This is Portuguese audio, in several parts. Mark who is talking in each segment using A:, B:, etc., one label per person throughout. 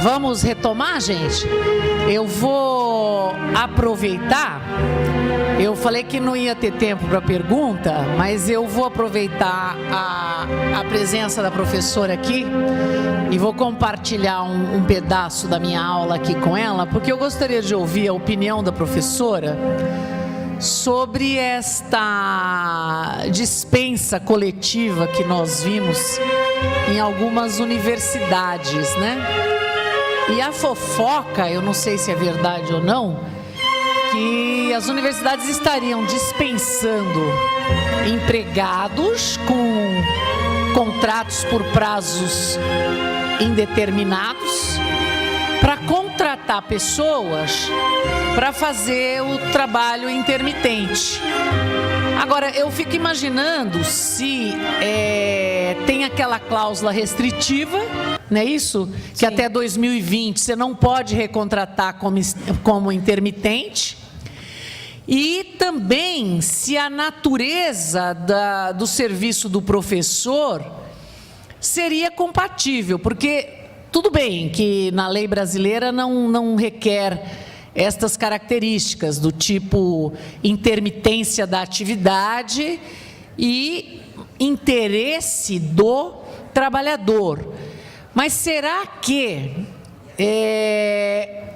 A: Vamos retomar, gente? Eu vou aproveitar. Eu falei que não ia ter tempo para pergunta, mas eu vou aproveitar a presença da professora aqui e vou compartilhar um pedaço da minha aula aqui com ela, porque eu gostaria de ouvir a opinião da professora sobre esta dispensa coletiva que nós vimos em algumas universidades, né? E a fofoca, eu não sei se é verdade ou não, que as universidades estariam dispensando empregados com contratos por prazos indeterminados para contratar pessoas para fazer o trabalho intermitente. Agora, eu fico imaginando se tem aquela cláusula restritiva, não é isso? Que
B: Sim.
A: Até 2020 você não pode recontratar como intermitente. E também se a natureza do serviço do professor seria compatível, porque tudo bem que na lei brasileira não requer estas características do tipo intermitência da atividade e interesse do trabalhador. Mas será que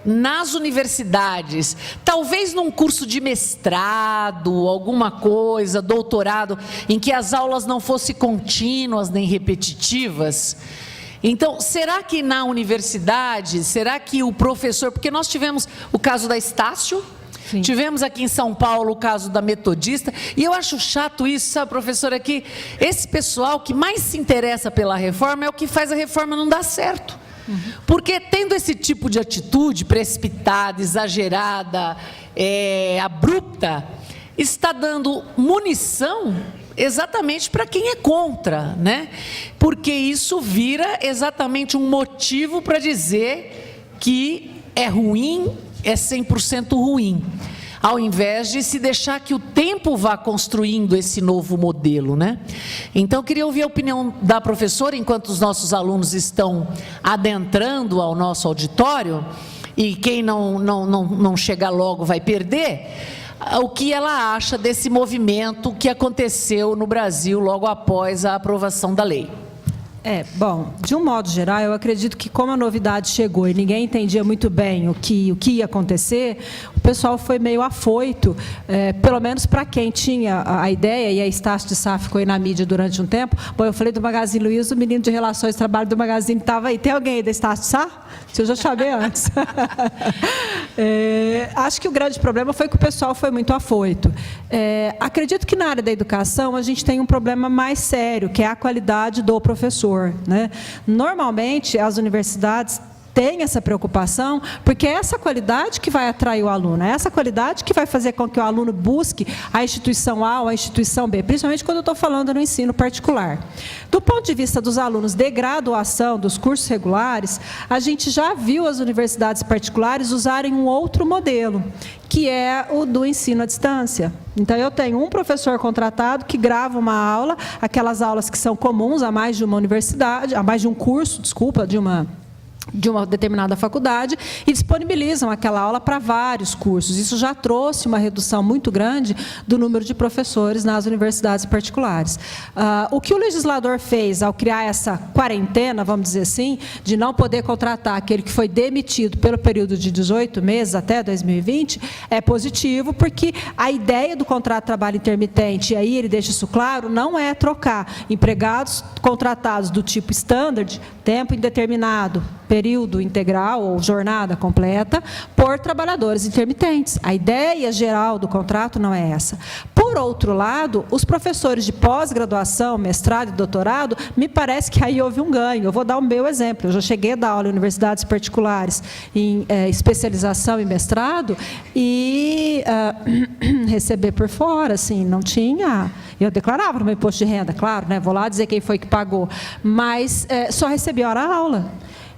A: nas universidades, talvez num curso de mestrado, alguma coisa, doutorado, em que as aulas não fossem contínuas nem repetitivas, então, será que na universidade, será que o professor, porque nós tivemos o caso da Estácio,
B: Sim.
A: Tivemos aqui em São Paulo o caso da Metodista, e eu acho chato isso, sabe, professora, que esse pessoal que mais se interessa pela reforma é o que faz a reforma não dar certo. Porque tendo esse tipo de atitude precipitada, exagerada, abrupta, está dando munição exatamente para quem é contra, né? Porque isso vira exatamente um motivo para dizer que é ruim, é 100% ruim, ao invés de se deixar que o tempo vá construindo esse novo modelo, né? Então, eu queria ouvir a opinião da professora, enquanto os nossos alunos estão adentrando ao nosso auditório, e quem não chegar logo vai perder, o que ela acha desse movimento que aconteceu no Brasil logo após a aprovação da lei.
B: Bom, de um modo geral, eu acredito que como a novidade chegou e ninguém entendia muito bem o que ia acontecer, o pessoal foi meio afoito, pelo menos para quem tinha a ideia, e a Estácio de Sá ficou aí na mídia durante um tempo. Bom, eu falei do Magazine Luiza, o menino de Relações de Trabalho do Magazine estava aí. Tem alguém aí da Estácio de Sá? Se eu já chamei antes. Acho que o grande problema foi que o pessoal foi muito afoito. Acredito que na área da educação a gente tem um problema mais sério, que é a qualidade do professor, né? Normalmente, as universidades têm essa preocupação, porque é essa qualidade que vai atrair o aluno, é essa qualidade que vai fazer com que o aluno busque a instituição A ou a instituição B, principalmente quando eu estou falando no ensino particular. Do ponto de vista dos alunos de graduação, dos cursos regulares, a gente já viu as universidades particulares usarem um outro modelo, que é o do ensino à distância. Então, eu tenho um professor contratado que grava uma aula, aquelas aulas que são comuns a mais de uma universidade, a mais de um curso, desculpa, de uma determinada faculdade, e disponibilizam aquela aula para vários cursos. Isso já trouxe uma redução muito grande do número de professores nas universidades particulares. O que o legislador fez ao criar essa quarentena, vamos dizer assim, de não poder contratar aquele que foi demitido pelo período de 18 meses até 2020, é positivo, porque a ideia do contrato de trabalho intermitente, e aí ele deixa isso claro, não é trocar empregados contratados do tipo standard, tempo indeterminado, período integral ou jornada completa, por trabalhadores intermitentes. A ideia geral do contrato não é essa. Por outro lado, os professores de pós-graduação, mestrado e doutorado, me parece que aí houve um ganho. Eu vou dar o meu exemplo. Eu já cheguei a dar aula em universidades particulares em especialização e mestrado e receber por fora, assim, não tinha... Eu declarava no meu imposto de renda, claro, né? Vou lá dizer quem foi que pagou, mas só recebi hora-aula.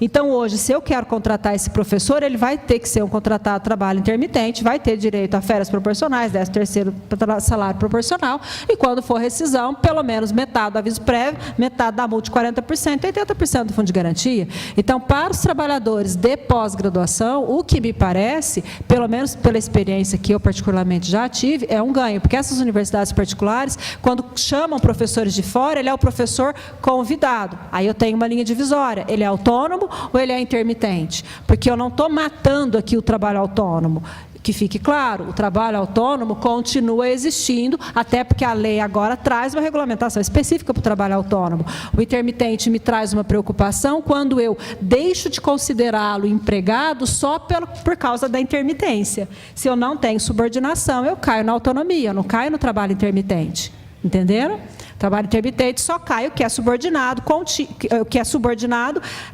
B: Então, hoje, se eu quero contratar esse professor, ele vai ter que ser um contratado de trabalho intermitente, vai ter direito a férias proporcionais, 13º salário proporcional, e quando for rescisão, pelo menos metade do aviso prévio, metade da multa de 40%, 80% do fundo de garantia. Então, para os trabalhadores de pós-graduação, o que me parece, pelo menos pela experiência que eu particularmente já tive, é um ganho, porque essas universidades particulares, quando chamam professores de fora, ele é o professor convidado. Aí eu tenho uma linha divisória, ele é autônomo ou ele é intermitente? Porque eu não estou matando aqui o trabalho autônomo. Que fique claro, o trabalho autônomo continua existindo, até porque a lei agora traz uma regulamentação específica para o trabalho autônomo. O intermitente me traz uma preocupação quando eu deixo de considerá-lo empregado só por causa da intermitência. Se eu não tenho subordinação, eu caio na autonomia, eu não caio no trabalho intermitente. Entenderam? Trabalho intermitente só cai o que é subordinado,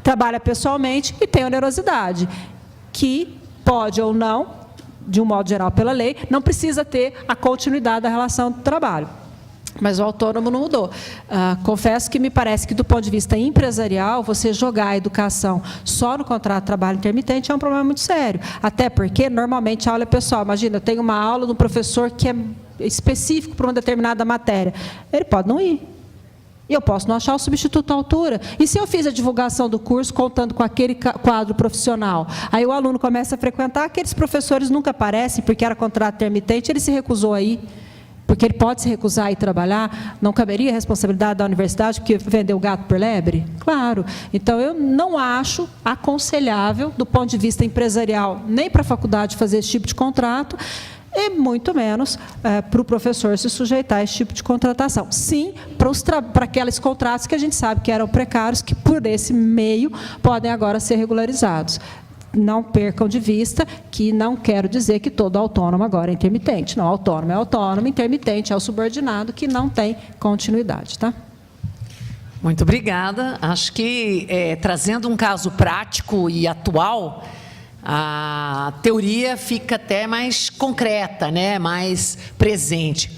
B: trabalha pessoalmente e tem onerosidade, que pode ou não, de um modo geral pela lei, não precisa ter a continuidade da relação de trabalho. Mas o autônomo não mudou. Confesso que me parece que, do ponto de vista empresarial, você jogar a educação só no contrato de trabalho intermitente é um problema muito sério. Até porque, normalmente, a aula é pessoal. Imagina, eu tenho uma aula de um professor que é específico para uma determinada matéria. Ele pode não ir. E eu posso não achar o substituto à altura. E se eu fiz a divulgação do curso contando com aquele quadro profissional? Aí o aluno começa a frequentar, aqueles professores nunca aparecem, porque era contrato intermitente, ele se recusou a ir. Porque ele pode se recusar a ir trabalhar, não caberia a responsabilidade da universidade, porque vendeu o gato por lebre? Claro. Então, eu não acho aconselhável, do ponto de vista empresarial, nem para a faculdade fazer esse tipo de contrato, e muito menos para o professor se sujeitar a esse tipo de contratação. Sim, para aqueles contratos que a gente sabe que eram precários, que por esse meio podem agora ser regularizados. Não percam de vista que não quero dizer que todo autônomo agora é intermitente. Não, autônomo é autônomo, intermitente é o subordinado que não tem continuidade. Tá?
A: Muito obrigada. Acho que, trazendo um caso prático e atual, a teoria fica até mais concreta, né? Mais presente.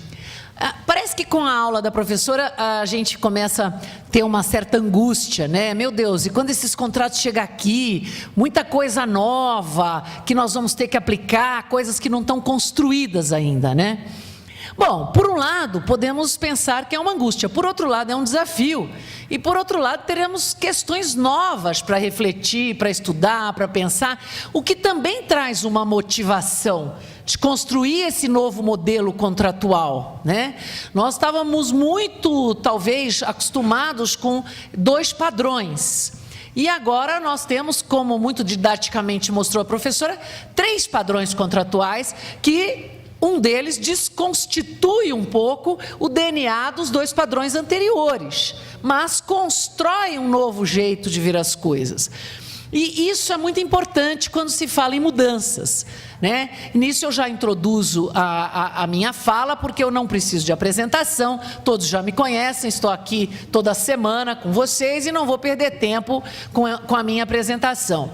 A: Parece que com a aula da professora a gente começa a ter uma certa angústia, né? Meu Deus, e quando esses contratos chegam aqui, muita coisa nova que nós vamos ter que aplicar, coisas que não estão construídas ainda, né? Bom, por um lado, podemos pensar que é uma angústia, por outro lado, é um desafio. E, por outro lado, teremos questões novas para refletir, para estudar, para pensar, o que também traz uma motivação de construir esse novo modelo contratual, né? Nós estávamos muito, talvez, acostumados com 2 padrões. E agora nós temos, como muito didaticamente mostrou a professora, 3 padrões contratuais que um deles desconstitui um pouco o DNA dos 2 padrões anteriores, mas constrói um novo jeito de ver as coisas. E isso é muito importante quando se fala em mudanças, né? Nisso eu já introduzo a minha fala, porque eu não preciso de apresentação, todos já me conhecem, estou aqui toda semana com vocês e não vou perder tempo com a minha apresentação.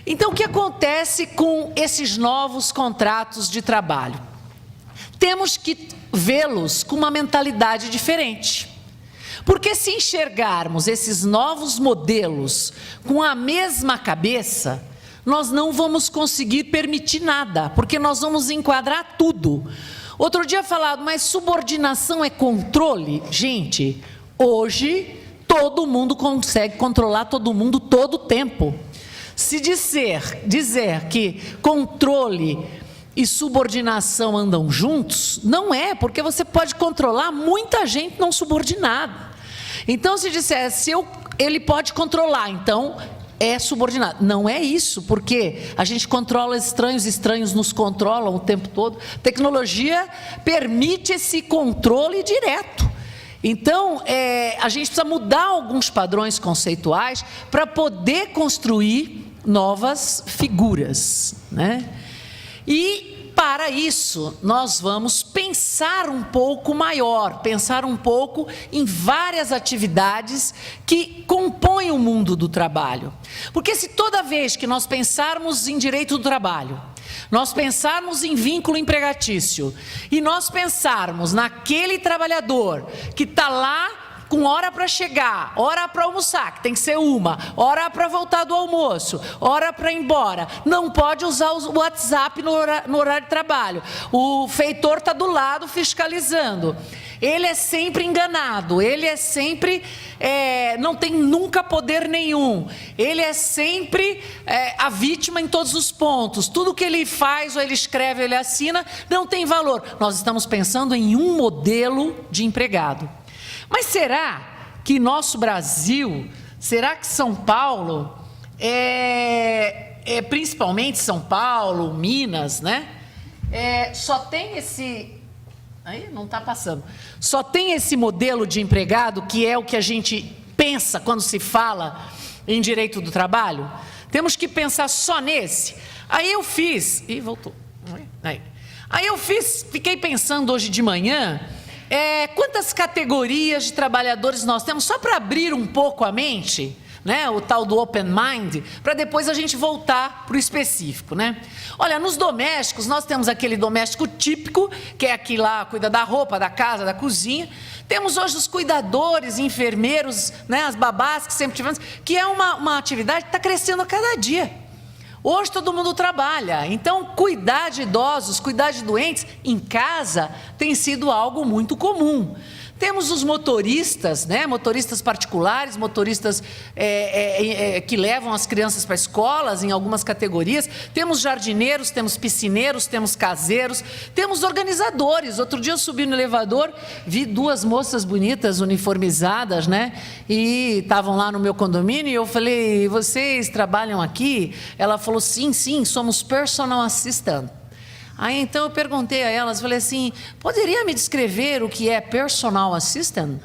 A: Então, o que acontece com esses novos contratos de trabalho? Temos que vê-los com uma mentalidade diferente. Porque se enxergarmos esses novos modelos com a mesma cabeça, nós não vamos conseguir permitir nada, porque nós vamos enquadrar tudo. Outro dia falado, mas subordinação é controle? Gente, hoje todo mundo consegue controlar todo mundo todo o tempo. Se dizer que controle e subordinação andam juntos, não é, porque você pode controlar muita gente não subordinada. Então, se dissesse, ele pode controlar, então é subordinado. Não é isso, porque a gente controla estranhos nos controlam o tempo todo. Tecnologia permite esse controle direto. Então, a gente precisa mudar alguns padrões conceituais para poder construir novas figuras, né? E, para isso, nós vamos pensar um pouco maior, pensar um pouco em várias atividades que compõem o mundo do trabalho. Porque se toda vez que nós pensarmos em direito do trabalho, nós pensarmos em vínculo empregatício, e nós pensarmos naquele trabalhador que está lá com hora para chegar, hora para almoçar, que tem que ser uma, hora para voltar do almoço, hora para ir embora. Não pode usar o WhatsApp no horário de trabalho. O feitor está do lado fiscalizando. Ele é sempre enganado, ele é sempre, não tem nunca poder nenhum. Ele é sempre a vítima em todos os pontos. Tudo que ele faz, ou ele escreve, ou ele assina, não tem valor. Nós estamos pensando em um modelo de empregado. Mas será que nosso Brasil, será que São Paulo, principalmente São Paulo, Minas, né? Só tem esse... Aí não está passando. Só tem esse modelo de empregado que é o que a gente pensa quando se fala em direito do trabalho? Temos que pensar só nesse. Aí eu fiz... Ih, voltou. Aí eu fiquei pensando hoje de manhã, quantas categorias de trabalhadores nós temos, só para abrir um pouco a mente, né, o tal do open mind, para depois a gente voltar para o específico, né? Olha, nos domésticos, nós temos aquele doméstico típico, que é aquele lá, cuida da roupa, da casa, da cozinha. Temos hoje os cuidadores, enfermeiros, né, as babás que sempre tivemos, que é uma atividade que está crescendo a cada dia. Hoje todo mundo trabalha, então cuidar de idosos, cuidar de doentes em casa tem sido algo muito comum. Temos os motoristas, né? Motoristas particulares, motoristas que levam as crianças para escolas em algumas categorias. Temos jardineiros, temos piscineiros, temos caseiros, temos organizadores. Outro dia eu subi no elevador, vi duas moças bonitas, uniformizadas, né? E estavam lá no meu condomínio e eu falei, vocês trabalham aqui? Ela falou, sim, somos personal assistant. Aí então eu perguntei a elas, falei assim, poderia me descrever o que é personal assistant?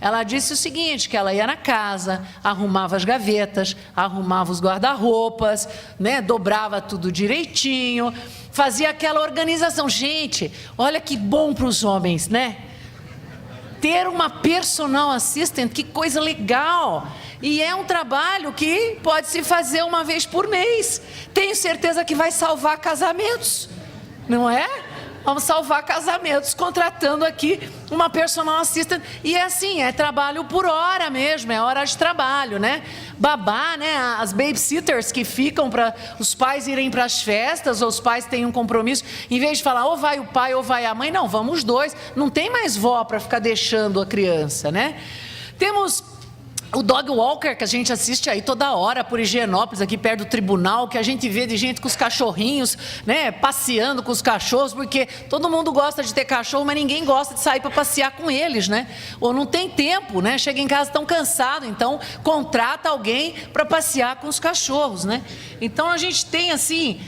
A: Ela disse o seguinte, que ela ia na casa, arrumava as gavetas, arrumava os guarda-roupas, né, dobrava tudo direitinho, fazia aquela organização. Gente, olha que bom para os homens, né? Ter uma personal assistant, que coisa legal! E é um trabalho que pode se fazer uma vez por mês. Tenho certeza que vai salvar casamentos. Não é? Vamos salvar casamentos contratando aqui uma personal assistant. E é assim, é trabalho por hora mesmo, é hora de trabalho, né? Babá, né? As babysitters que ficam para os pais irem para as festas, ou os pais têm um compromisso, em vez de falar ou vai o pai ou vai a mãe, não, vamos os dois. Não tem mais vó para ficar deixando a criança, né? Temos o dog walker, que a gente assiste aí toda hora por Higienópolis, aqui perto do tribunal, que a gente vê de gente com os cachorrinhos, né, passeando com os cachorros, porque todo mundo gosta de ter cachorro, mas ninguém gosta de sair para passear com eles, né? Ou não tem tempo, né? Chega em casa tão cansado, então contrata alguém para passear com os cachorros, né? Então a gente tem assim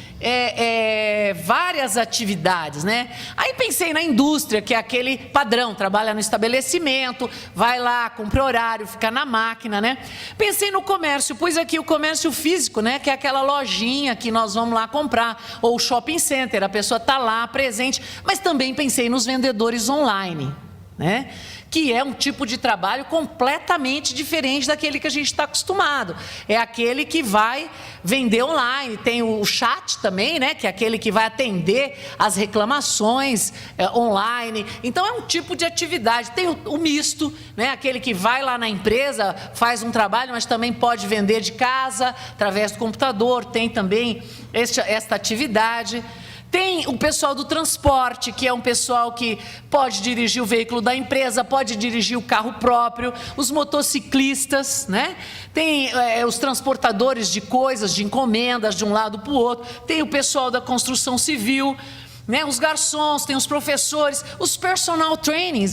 A: várias atividades, né? Aí pensei na indústria, que é aquele padrão, trabalha no estabelecimento, vai lá, cumpre horário, fica na máquina, né? Pensei no comércio, pus aqui o comércio físico, né? Que é aquela lojinha que nós vamos lá comprar, ou o shopping center, a pessoa está lá presente, mas também pensei nos vendedores online, né? Que é um tipo de trabalho completamente diferente daquele que a gente está acostumado. É aquele que vai vender online, tem o chat também, né? Que é aquele que vai atender as reclamações online. Então é um tipo de atividade. Tem o misto, né? Aquele que vai lá na empresa, faz um trabalho, mas também pode vender de casa, através do computador, tem também esta atividade. Tem o pessoal do transporte, que é um pessoal que pode dirigir o veículo da empresa, pode dirigir o carro próprio, os motociclistas, né? Tem os transportadores de coisas, de encomendas de um lado para o outro, tem o pessoal da construção civil, né? Os garçons, tem os professores, os personal trainings.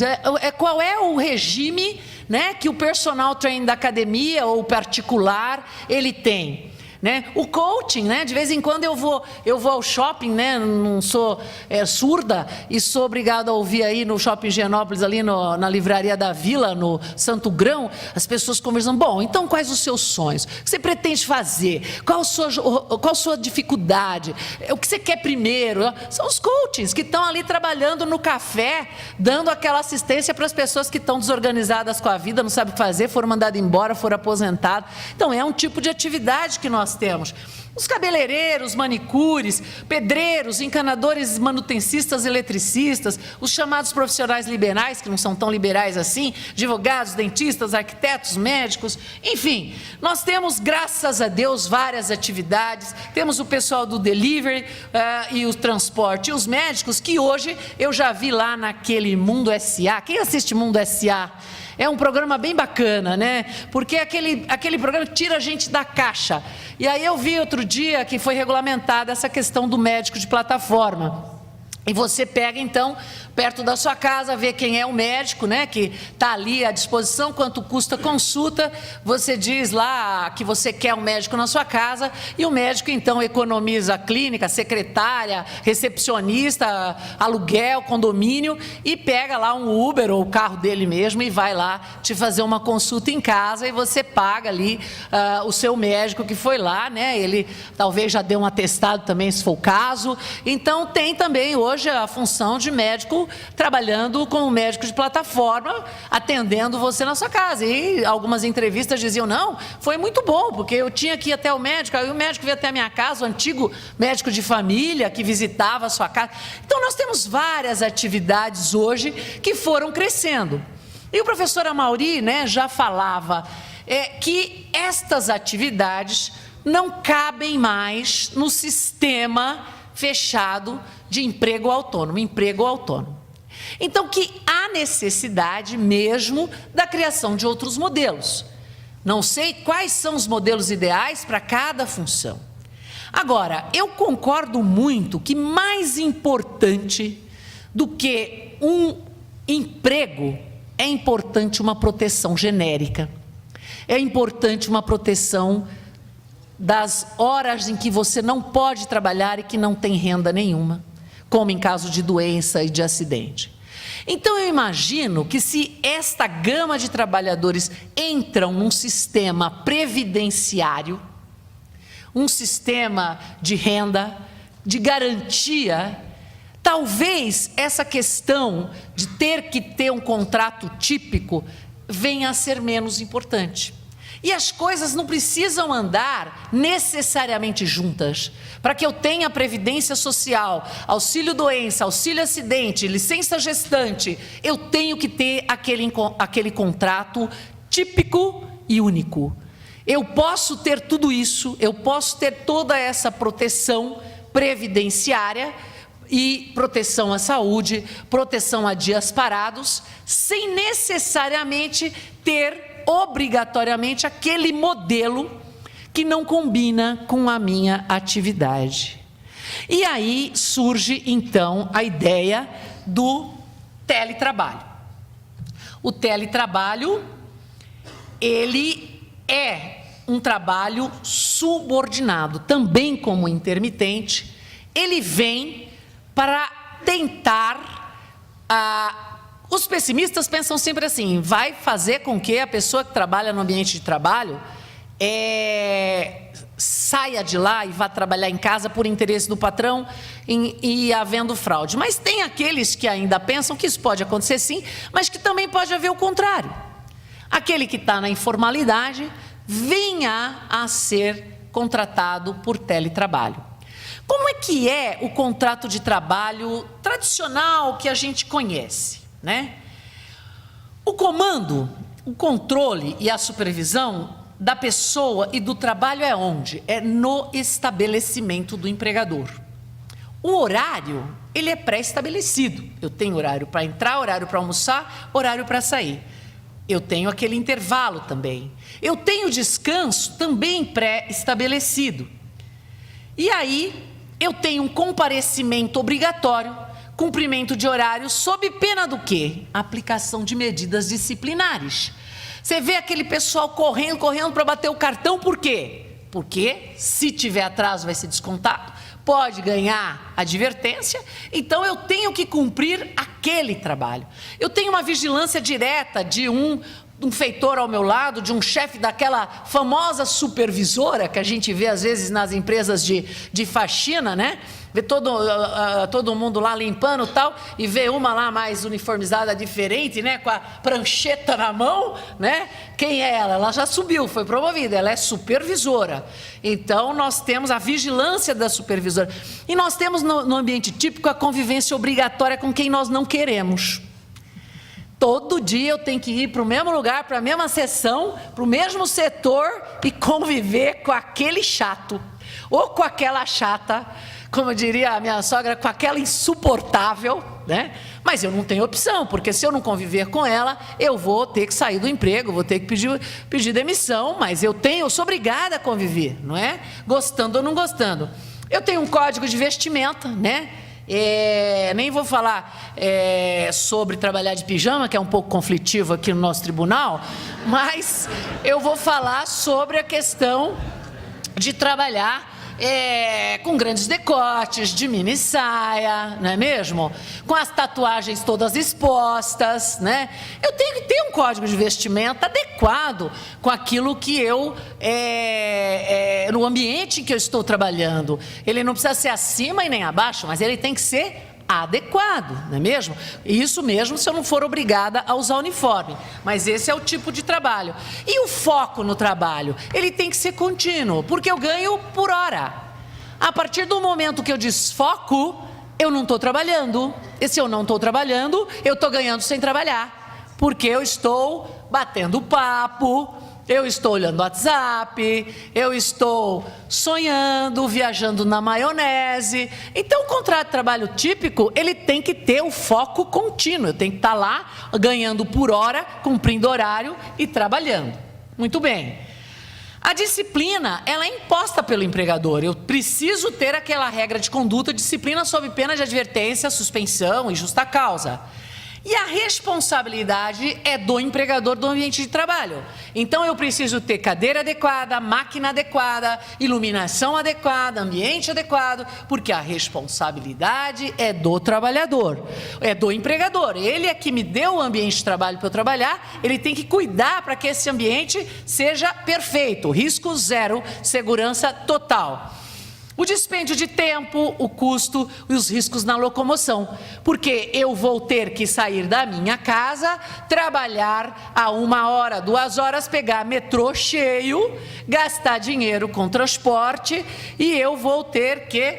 A: Qual é o regime, né, que o personal training da academia ou particular ele tem? Né? O coaching, né? De vez em quando eu vou ao shopping, né? Não sou surda e sou obrigada a ouvir aí no shopping Higienópolis, ali na livraria da Vila, no Santo Grão, as pessoas conversando, bom, então quais os seus sonhos? O que você pretende fazer? Qual a sua dificuldade? O que você quer primeiro? São os coachings que estão ali trabalhando no café, dando aquela assistência para as pessoas que estão desorganizadas com a vida, não sabem o que fazer, foram mandadas embora, foram aposentadas. Então é um tipo de atividade que nós nós temos? Os cabeleireiros, manicures, pedreiros, encanadores, manutencistas, eletricistas, os chamados profissionais liberais, que não são tão liberais assim, advogados, dentistas, arquitetos, médicos, enfim. Nós temos, graças a Deus, várias atividades. Temos o pessoal do delivery e o transporte. E os médicos, que hoje eu já vi lá naquele Mundo S.A. Quem assiste Mundo S.A.? É um programa bem bacana, né? Porque aquele programa tira a gente da caixa. E aí eu vi outro dia que foi regulamentada essa questão do médico de plataforma. E você pega, então, perto da sua casa, vê quem é o médico, né, que está ali à disposição, quanto custa a consulta, você diz lá que você quer um médico na sua casa, e o médico, então, economiza a clínica, secretária, recepcionista, aluguel, condomínio, e pega lá um Uber ou o carro dele mesmo e vai lá te fazer uma consulta em casa, e você paga ali o seu médico que foi lá, né, ele talvez já deu um atestado também, se for o caso. Então, tem também hoje a função de médico trabalhando como médico de plataforma, atendendo você na sua casa. E algumas entrevistas diziam, não, foi muito bom, porque eu tinha que ir até o médico, aí o médico veio até a minha casa, o antigo médico de família que visitava a sua casa. Então, nós temos várias atividades hoje que foram crescendo. E o professor Amaury, né, já falava que estas atividades não cabem mais no sistema fechado de emprego autônomo. Então, que há necessidade mesmo da criação de outros modelos. Não sei quais são os modelos ideais para cada função. Agora, eu concordo muito que mais importante do que um emprego, é importante uma proteção genérica. É importante uma proteção das horas em que você não pode trabalhar e que não tem renda nenhuma, como em caso de doença e de acidente. Então, eu imagino que se esta gama de trabalhadores entram num sistema previdenciário, um sistema de renda, de garantia, talvez essa questão de ter que ter um contrato típico venha a ser menos importante. E as coisas não precisam andar necessariamente juntas. Para que eu tenha previdência social, auxílio-doença, auxílio-acidente, licença-gestante, eu tenho que ter aquele contrato típico e único. Eu posso ter tudo isso, eu posso ter toda essa proteção previdenciária e proteção à saúde, proteção a dias parados, sem necessariamente ter obrigatoriamente aquele modelo que não combina com a minha atividade. E aí surge, então, a ideia do teletrabalho. O teletrabalho, ele é um trabalho subordinado, também como intermitente. Ele vem para tentar os pessimistas pensam sempre assim, vai fazer com que a pessoa que trabalha no ambiente de trabalho saia de lá e vá trabalhar em casa por interesse do patrão e havendo fraude. Mas tem aqueles que ainda pensam que isso pode acontecer sim, mas que também pode haver o contrário. Aquele que está na informalidade venha a ser contratado por teletrabalho. Como é que é o contrato de trabalho tradicional que a gente conhece, né? O comando, o controle e a supervisão da pessoa e do trabalho é onde? É no estabelecimento do empregador. O horário, ele é pré-estabelecido. Eu tenho horário para entrar, horário para almoçar, horário para sair. Eu tenho aquele intervalo também. Eu tenho descanso também pré-estabelecido. E aí, eu tenho um comparecimento obrigatório, cumprimento de horário, sob pena do quê? Aplicação de medidas disciplinares. Você vê aquele pessoal correndo para bater o cartão, por quê? Porque se tiver atraso vai ser descontado, pode ganhar advertência, então eu tenho que cumprir aquele trabalho. Eu tenho uma vigilância direta de um feitor ao meu lado, de um chefe daquela famosa supervisora que a gente vê às vezes nas empresas de faxina, né? Vê todo mundo lá limpando e tal, e vê uma lá mais uniformizada, diferente, né? Com a prancheta na mão, né? Quem é ela? Ela já subiu, foi promovida, ela é supervisora. Então, nós temos a vigilância da supervisora. E nós temos no ambiente típico a convivência obrigatória com quem nós não queremos. Todo dia eu tenho que ir para o mesmo lugar, para a mesma sessão, para o mesmo setor e conviver com aquele chato, ou com aquela chata, como diria a minha sogra, com aquela insuportável, né? Mas eu não tenho opção, porque se eu não conviver com ela, eu vou ter que sair do emprego, vou ter que pedir demissão, mas eu sou obrigada a conviver, não é? Gostando ou não gostando. Eu tenho um código de vestimenta, né? Nem vou falar sobre trabalhar de pijama, que é um pouco conflitivo aqui no nosso tribunal, mas eu vou falar sobre a questão de trabalhar com grandes decotes, de mini saia, não é mesmo? Com as tatuagens todas expostas, né? Eu tenho que ter um código de vestimenta adequado com aquilo que no ambiente em que eu estou trabalhando. Ele não precisa ser acima e nem abaixo, mas ele tem que ser adequado, não é mesmo? Isso mesmo se eu não for obrigada a usar uniforme, mas esse é o tipo de trabalho. E o foco no trabalho, ele tem que ser contínuo, porque eu ganho por hora. A partir do momento que eu desfoco, eu não estou trabalhando, e se eu não estou trabalhando, eu estou ganhando sem trabalhar, porque eu estou batendo papo, eu estou olhando o WhatsApp, eu estou sonhando, viajando na maionese. Então, o contrato de trabalho típico, ele tem que ter o foco contínuo. Eu tenho que estar lá, ganhando por hora, cumprindo horário e trabalhando. Muito bem. A disciplina, ela é imposta pelo empregador. Eu preciso ter aquela regra de conduta, disciplina sob pena de advertência, suspensão e justa causa. E a responsabilidade é do empregador do ambiente de trabalho. Então, eu preciso ter cadeira adequada, máquina adequada, iluminação adequada, ambiente adequado, porque a responsabilidade é do trabalhador, é do empregador. Ele é que me deu o ambiente de trabalho para eu trabalhar, ele tem que cuidar para que esse ambiente seja perfeito, risco zero, segurança total. O dispêndio de tempo, o custo e os riscos na locomoção, porque eu vou ter que sair da minha casa, trabalhar a 1 hora, 2 horas, pegar metrô cheio, gastar dinheiro com transporte e eu vou ter que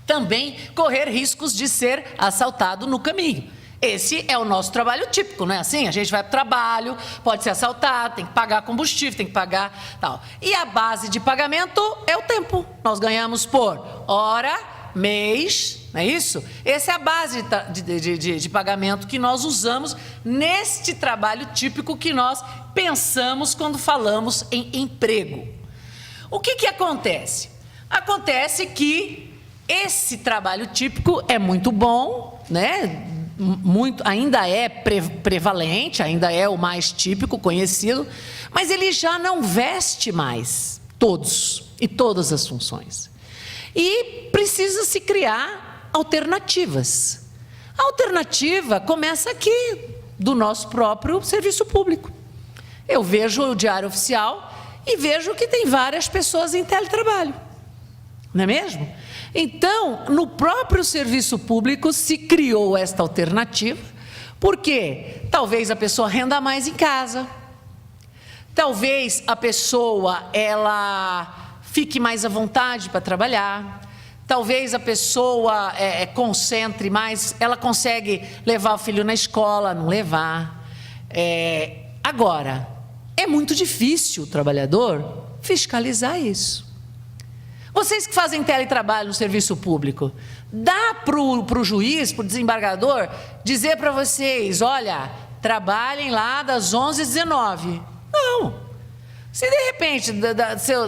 A: também correr riscos de ser assaltado no caminho. Esse é o nosso trabalho típico, não é assim? A gente vai para o trabalho, pode ser assaltado, tem que pagar combustível, tem que pagar tal. E a base de pagamento é o tempo. Nós ganhamos por hora, mês, não é isso? Essa é a base de pagamento que nós usamos neste trabalho típico que nós pensamos quando falamos em emprego. O que acontece? Acontece que esse trabalho típico é muito bom, né? Ainda é prevalente, ainda é o mais típico, conhecido, mas ele já não veste mais todos e todas as funções. E precisa se criar alternativas. A alternativa começa aqui, do nosso próprio serviço público. Eu vejo o Diário Oficial e vejo que tem várias pessoas em teletrabalho, não é mesmo? Então, no próprio serviço público se criou esta alternativa, porque talvez a pessoa renda mais em casa, talvez a pessoa ela fique mais à vontade para trabalhar, talvez a pessoa concentre mais, ela consegue levar o filho na escola, não levar. Agora, é muito difícil o trabalhador fiscalizar isso. Vocês que fazem teletrabalho no serviço público, dá para o juiz, para o desembargador, dizer para vocês, olha, trabalhem lá das 11 às 19. Não. Se de repente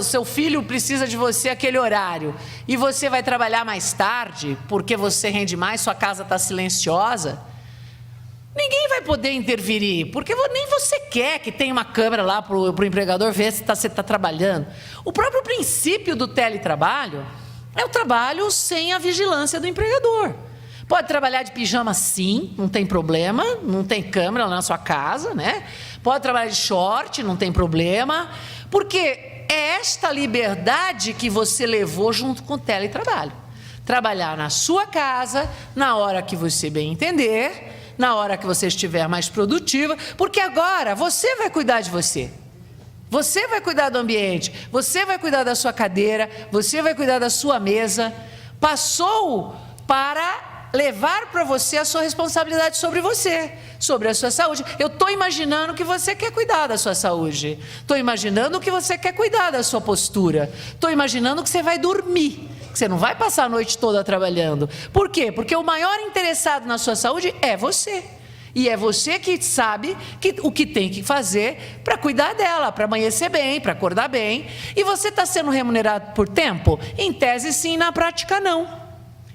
A: seu filho precisa de você aquele horário e você vai trabalhar mais tarde, porque você rende mais, sua casa está silenciosa, ninguém vai poder intervir, porque nem você quer que tenha uma câmera lá para o empregador ver se você está trabalhando. O próprio princípio do teletrabalho é o trabalho sem a vigilância do empregador. Pode trabalhar de pijama sim, não tem problema, não tem câmera lá na sua casa, né? Pode trabalhar de short, não tem problema, porque é esta liberdade que você levou junto com o teletrabalho. trabalhar na sua casa, na hora que você bem entender, na hora que você estiver mais produtiva, porque agora você vai cuidar de você. Você vai cuidar do ambiente, você vai cuidar da sua cadeira, você vai cuidar da sua mesa. Passou para levar para você a sua responsabilidade sobre você, sobre a sua saúde. Eu estou imaginando que você quer cuidar da sua saúde. Estou imaginando que você quer cuidar da sua postura. Estou imaginando que você vai dormir, que você não vai passar a noite toda trabalhando. Por quê? Porque o maior interessado na sua saúde é você. E é você que sabe o que tem que fazer para cuidar dela, para amanhecer bem, para acordar bem. E você está sendo remunerado por tempo? Em tese sim, na prática não.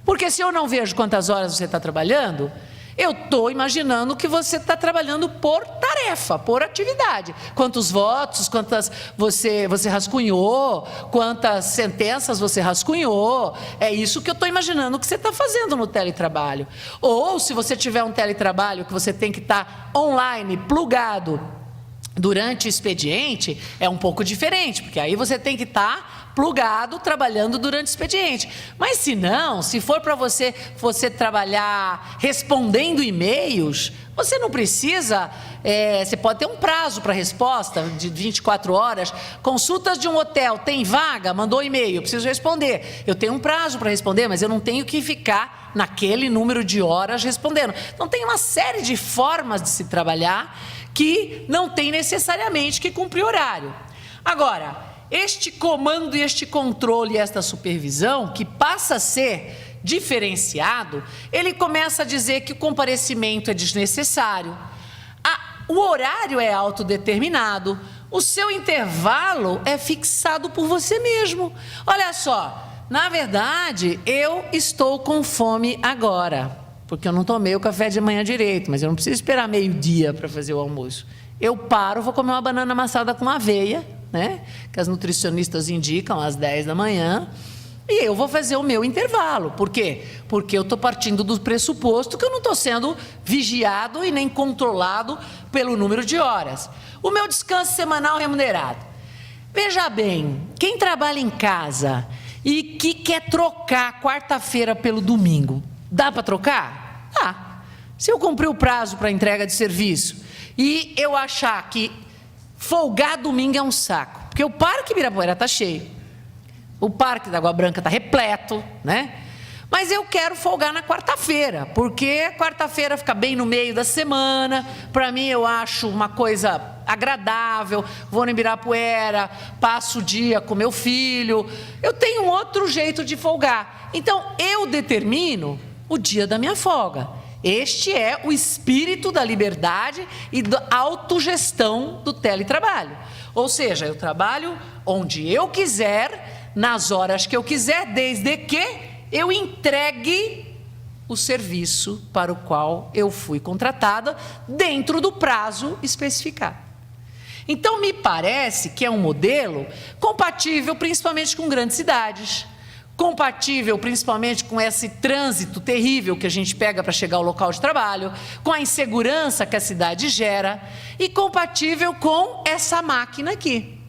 A: Porque se eu não vejo quantas horas você está trabalhando, eu estou imaginando que você está trabalhando por tarefa, por atividade. Quantos votos, quantas você rascunhou, quantas sentenças você rascunhou. É isso que eu estou imaginando que você está fazendo no teletrabalho. Ou se você tiver um teletrabalho que você tem que estar online, plugado, durante o expediente, é um pouco diferente, porque aí você tem que estar plugado, trabalhando durante o expediente. Mas se não, se for para você trabalhar respondendo e-mails, você não precisa, você pode ter um prazo para resposta de 24 horas. Consultas de um hotel, tem vaga? Mandou e-mail, eu preciso responder. Eu tenho um prazo para responder, mas eu não tenho que ficar naquele número de horas respondendo. Então tem uma série de formas de se trabalhar que não tem necessariamente que cumprir horário. Agora, este comando e este controle e esta supervisão, que passa a ser diferenciado, ele começa a dizer que o comparecimento é desnecessário, o horário é autodeterminado, o seu intervalo é fixado por você mesmo. Olha só, na verdade, eu estou com fome agora, porque eu não tomei o café de manhã direito, mas eu não preciso esperar meio-dia para fazer o almoço. Eu paro, vou comer uma banana amassada com aveia, né, que as nutricionistas indicam às 10 da manhã, e eu vou fazer o meu intervalo. Por quê? Porque eu estou partindo do pressuposto que eu não estou sendo vigiado e nem controlado pelo número de horas. O meu descanso semanal remunerado. Veja bem, quem trabalha em casa e que quer trocar quarta-feira pelo domingo, dá para trocar? Dá. Se eu cumprir o prazo para entrega de serviço e eu achar que folgar domingo é um saco, porque o Parque Ibirapuera está cheio, o Parque da Água Branca está repleto, né? Mas eu quero folgar na quarta-feira, porque quarta-feira fica bem no meio da semana, para mim eu acho uma coisa agradável, vou no Ibirapuera, passo o dia com meu filho, eu tenho um outro jeito de folgar, então eu determino o dia da minha folga. Este é o espírito da liberdade e da autogestão do teletrabalho. Ou seja, eu trabalho onde eu quiser, nas horas que eu quiser, desde que eu entregue o serviço para o qual eu fui contratada dentro do prazo especificado. Então, me parece que é um modelo compatível principalmente com grandes cidades, compatível principalmente com esse trânsito terrível que a gente pega para chegar ao local de trabalho, com a insegurança que a cidade gera e compatível com essa máquina aqui,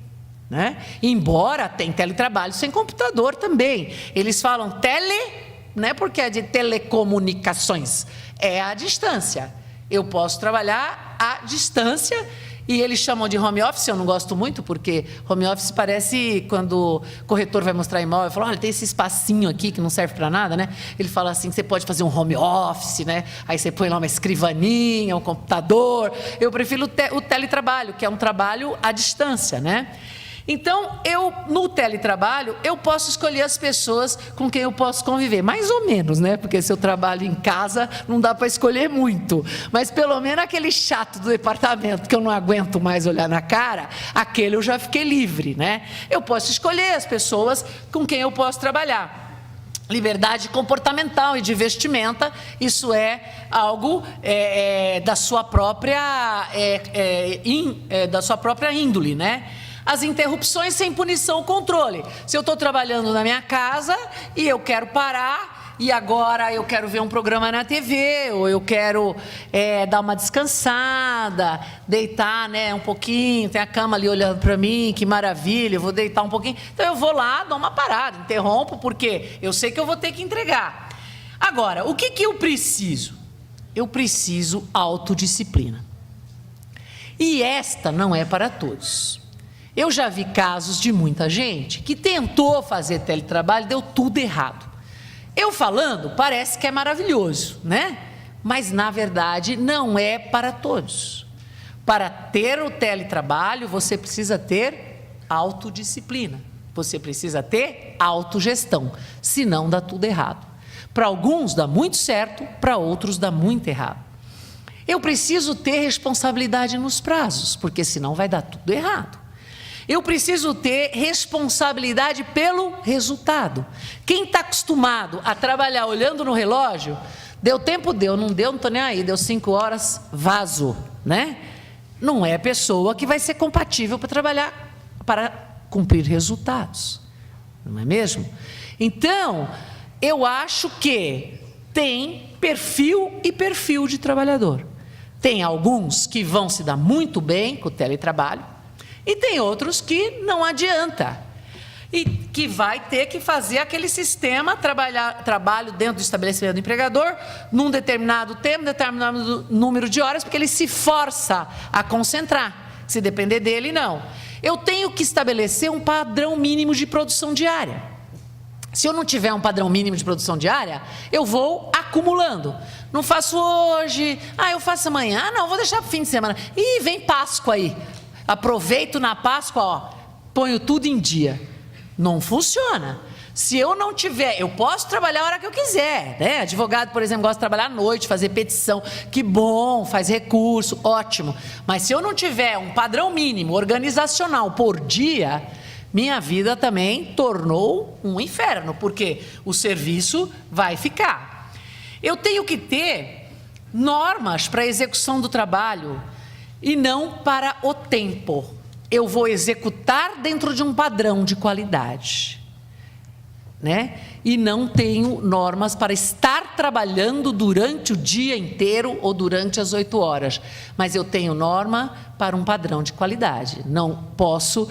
A: né? Embora tem teletrabalho sem computador também. Eles falam não é porque é de telecomunicações, é à distância. Eu posso trabalhar à distância. E eles chamam de home office, eu não gosto muito, porque home office parece quando o corretor vai mostrar imóvel, fala, olha, tem esse espacinho aqui que não serve para nada, né? Ele fala assim, você pode fazer um home office, né? Aí você põe lá uma escrivaninha, um computador. Eu prefiro o teletrabalho, que é um trabalho à distância, né? Então, no teletrabalho, eu posso escolher as pessoas com quem eu posso conviver, mais ou menos, né? Porque se eu trabalho em casa, não dá para escolher muito. Mas pelo menos aquele chato do departamento, que eu não aguento mais olhar na cara, aquele eu já fiquei livre, né? Eu posso escolher as pessoas com quem eu posso trabalhar. Liberdade comportamental e de vestimenta, isso é algo da sua própria índole, né? As interrupções sem punição ou controle. Se eu estou trabalhando na minha casa e eu quero parar, e agora eu quero ver um programa na TV, ou eu quero dar uma descansada, deitar, né, um pouquinho, tem a cama ali olhando para mim, que maravilha, eu vou deitar um pouquinho. Então eu vou lá, dou uma parada, interrompo, porque eu sei que eu vou ter que entregar. Agora, o que eu preciso? Eu preciso autodisciplina. E esta não é para todos. Eu já vi casos de muita gente que tentou fazer teletrabalho, deu tudo errado. Eu falando, parece que é maravilhoso, né? Mas, na verdade, não é para todos. Para ter o teletrabalho, você precisa ter autodisciplina. Você precisa ter autogestão, senão dá tudo errado. Para alguns dá muito certo, para outros dá muito errado. Eu preciso ter responsabilidade nos prazos, porque senão vai dar tudo errado. Eu preciso ter responsabilidade pelo resultado. Quem está acostumado a trabalhar olhando no relógio, deu tempo, deu, não estou nem aí, deu 5 horas, vazo, né? Não é pessoa que vai ser compatível para trabalhar, para cumprir resultados, não é mesmo? Então, eu acho que tem perfil e perfil de trabalhador. Tem alguns que vão se dar muito bem com o teletrabalho, e tem outros que não adianta, e que vai ter que fazer aquele sistema, trabalho dentro do estabelecimento do empregador, num determinado tempo, determinado número de horas, porque ele se força a concentrar. Se depender dele, não. Eu tenho que estabelecer um padrão mínimo de produção diária. Se eu não tiver um padrão mínimo de produção diária, eu vou acumulando. Não faço hoje, eu faço amanhã, não, vou deixar para o fim de semana. Ih, vem Páscoa aí. Aproveito na Páscoa, ponho tudo em dia. Não funciona. Se eu não tiver, eu posso trabalhar a hora que eu quiser, né? Advogado, por exemplo, gosta de trabalhar à noite, fazer petição, que bom, faz recurso, ótimo. Mas se eu não tiver um padrão mínimo organizacional por dia, minha vida também tornou um inferno, porque o serviço vai ficar. Eu tenho que ter normas para a execução do trabalho, e não para o tempo. Eu vou executar dentro de um padrão de qualidade, né? E não tenho normas para estar trabalhando durante o dia inteiro ou durante as 8 horas. Mas eu tenho norma para um padrão de qualidade. Não posso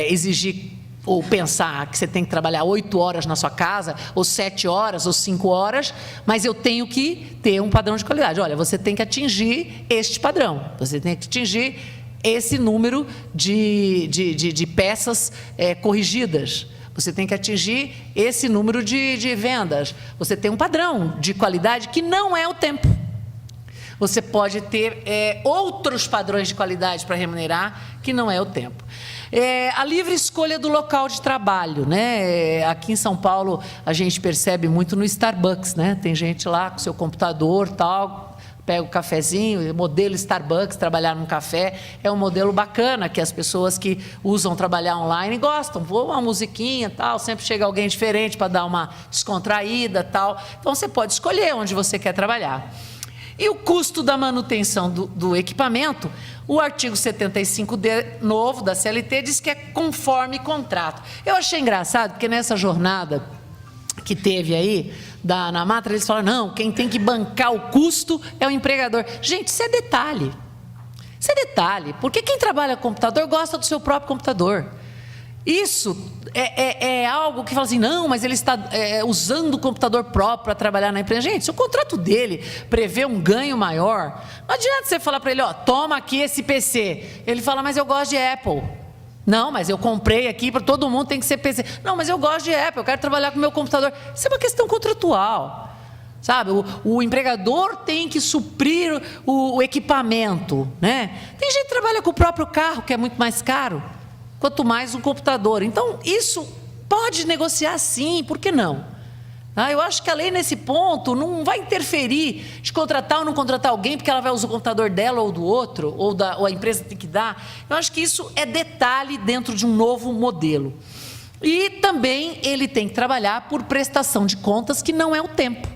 A: exigir ou pensar que você tem que trabalhar 8 horas na sua casa, ou 7 horas, ou 5 horas, mas eu tenho que ter um padrão de qualidade. Olha, você tem que atingir este padrão, você tem que atingir esse número de peças corrigidas, você tem que atingir esse número de vendas, você tem um padrão de qualidade que não é o tempo. Você pode ter outros padrões de qualidade para remunerar, que não é o tempo. A livre escolha do local de trabalho, né? Aqui em São Paulo a gente percebe muito no Starbucks, né? Tem gente lá com seu computador, tal, pega o cafezinho, modelo Starbucks, trabalhar num café é um modelo bacana que as pessoas que usam trabalhar online gostam. Vou uma musiquinha, tal, sempre chega alguém diferente para dar uma descontraída, tal. Então você pode escolher onde você quer trabalhar. E o custo da manutenção do equipamento, o artigo 75D novo da CLT diz que é conforme contrato. Eu achei engraçado, porque nessa jornada que teve aí, da Anamatra, eles falaram, não, quem tem que bancar o custo é o empregador. Gente, isso é detalhe. Isso é detalhe, porque quem trabalha com computador gosta do seu próprio computador. Isso é algo que fala assim, não, mas ele está usando o computador próprio para trabalhar na empresa. Gente, se o contrato dele prevê um ganho maior, não adianta você falar para ele, toma aqui esse PC. Ele fala, mas eu gosto de Apple. Não, mas eu comprei aqui, para todo mundo tem que ser PC. Não, mas eu gosto de Apple, eu quero trabalhar com o meu computador. Isso é uma questão contratual. Sabe, o empregador tem que suprir o equipamento, né? Tem gente que trabalha com o próprio carro, que é muito mais caro. Quanto mais um computador. Então, isso pode negociar sim, por que não? Eu acho que a lei, nesse ponto, não vai interferir de contratar ou não contratar alguém, porque ela vai usar o computador dela ou do outro, ou a empresa tem que dar. Eu acho que isso é detalhe dentro de um novo modelo. E também ele tem que trabalhar por prestação de contas, que não é o tempo.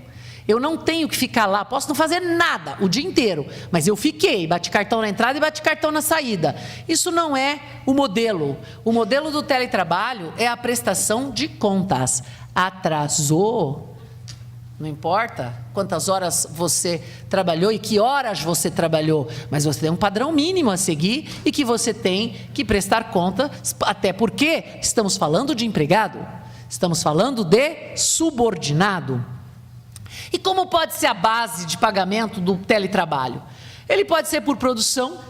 A: Eu não tenho que ficar lá, posso não fazer nada o dia inteiro, mas eu fiquei, bati cartão na entrada e bati cartão na saída. Isso não é o modelo. O modelo do teletrabalho é a prestação de contas. Atrasou, Não importa quantas horas você trabalhou e que horas você trabalhou, mas você tem um padrão mínimo a seguir e que você tem que prestar conta, até porque estamos falando de empregado, estamos falando de subordinado. E como pode ser a base de pagamento do teletrabalho? Ele pode ser por produção,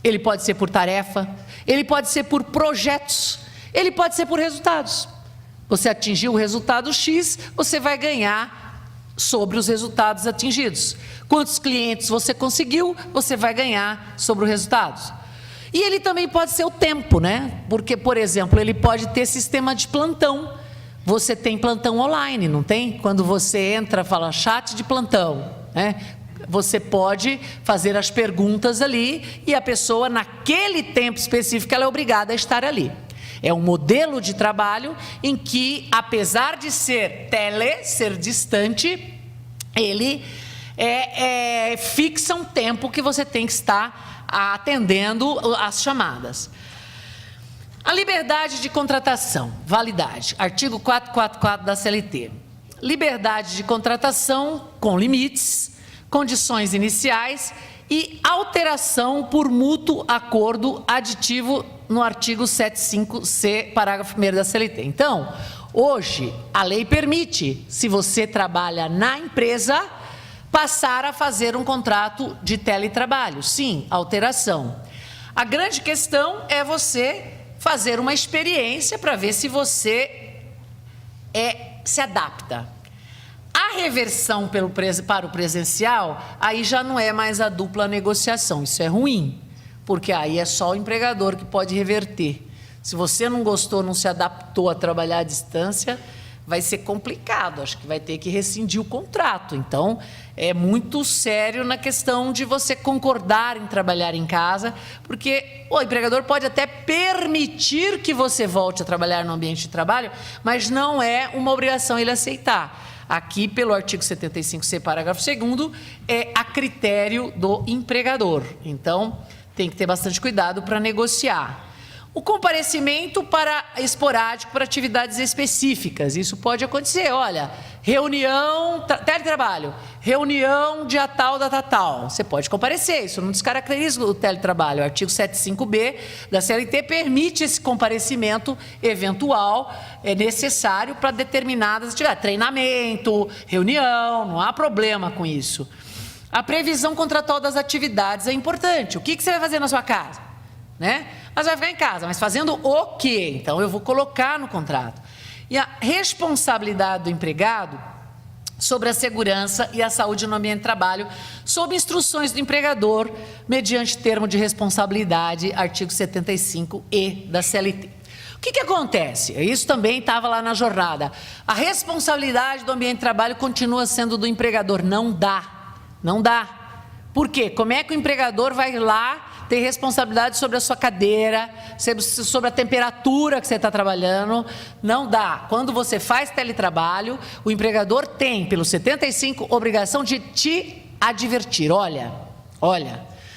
A: ele pode ser por tarefa, ele pode ser por projetos, ele pode ser por resultados. Você atingiu o resultado X, você vai ganhar sobre os resultados atingidos. Quantos clientes você conseguiu, você vai ganhar sobre os resultados. E ele também pode ser o tempo, né? Porque, por exemplo, ele pode ter sistema de plantão. Você tem plantão online, não tem? Quando você entra, fala chat de plantão, né? Você pode fazer as perguntas ali e a pessoa, naquele tempo específico, ela é obrigada a estar ali. É um modelo de trabalho em que, apesar de ser ser distante, ele fixa um tempo que você tem que estar atendendo as chamadas. A liberdade de contratação, validade, artigo 444 da CLT. Liberdade de contratação com limites, condições iniciais e alteração por mútuo acordo aditivo no artigo 75C, parágrafo 1º da CLT. Então, hoje, a lei permite, se você trabalha na empresa, passar a fazer um contrato de teletrabalho. Sim, alteração. A grande questão é você fazer uma experiência para ver se você se adapta. A reversão para o presencial, aí já não é mais a dupla negociação, isso é ruim, porque aí é só o empregador que pode reverter. Se você não gostou, não se adaptou a trabalhar à distância, vai ser complicado, acho que vai ter que rescindir o contrato. Então, é muito sério na questão de você concordar em trabalhar em casa, porque o empregador pode até permitir que você volte a trabalhar no ambiente de trabalho, mas não é uma obrigação ele aceitar. Aqui, pelo artigo 75C, parágrafo 2º, é a critério do empregador. Então, tem que ter bastante cuidado para negociar. O comparecimento esporádico para atividades específicas. Isso pode acontecer, olha, reunião, teletrabalho, reunião dia tal, data tal. Você pode comparecer, isso não descaracteriza o teletrabalho. O artigo 75B da CLT permite esse comparecimento eventual, necessário para determinadas atividades. Treinamento, reunião, não há problema com isso. A previsão contratual das atividades é importante. O que você vai fazer na sua casa? Né? Mas vai ficar em casa, mas fazendo o quê? Então, eu vou colocar no contrato. E a responsabilidade do empregado sobre a segurança e a saúde no ambiente de trabalho, sob instruções do empregador, mediante termo de responsabilidade, artigo 75E da CLT. O que acontece? Isso também estava lá na jornada. A responsabilidade do ambiente de trabalho continua sendo do empregador. Não dá. Não dá. Por quê? Como é que o empregador vai lá ter responsabilidade sobre a sua cadeira, sobre a temperatura que você está trabalhando? Não dá. Quando você faz teletrabalho, o empregador tem, pelo 75, obrigação de te advertir. Olha,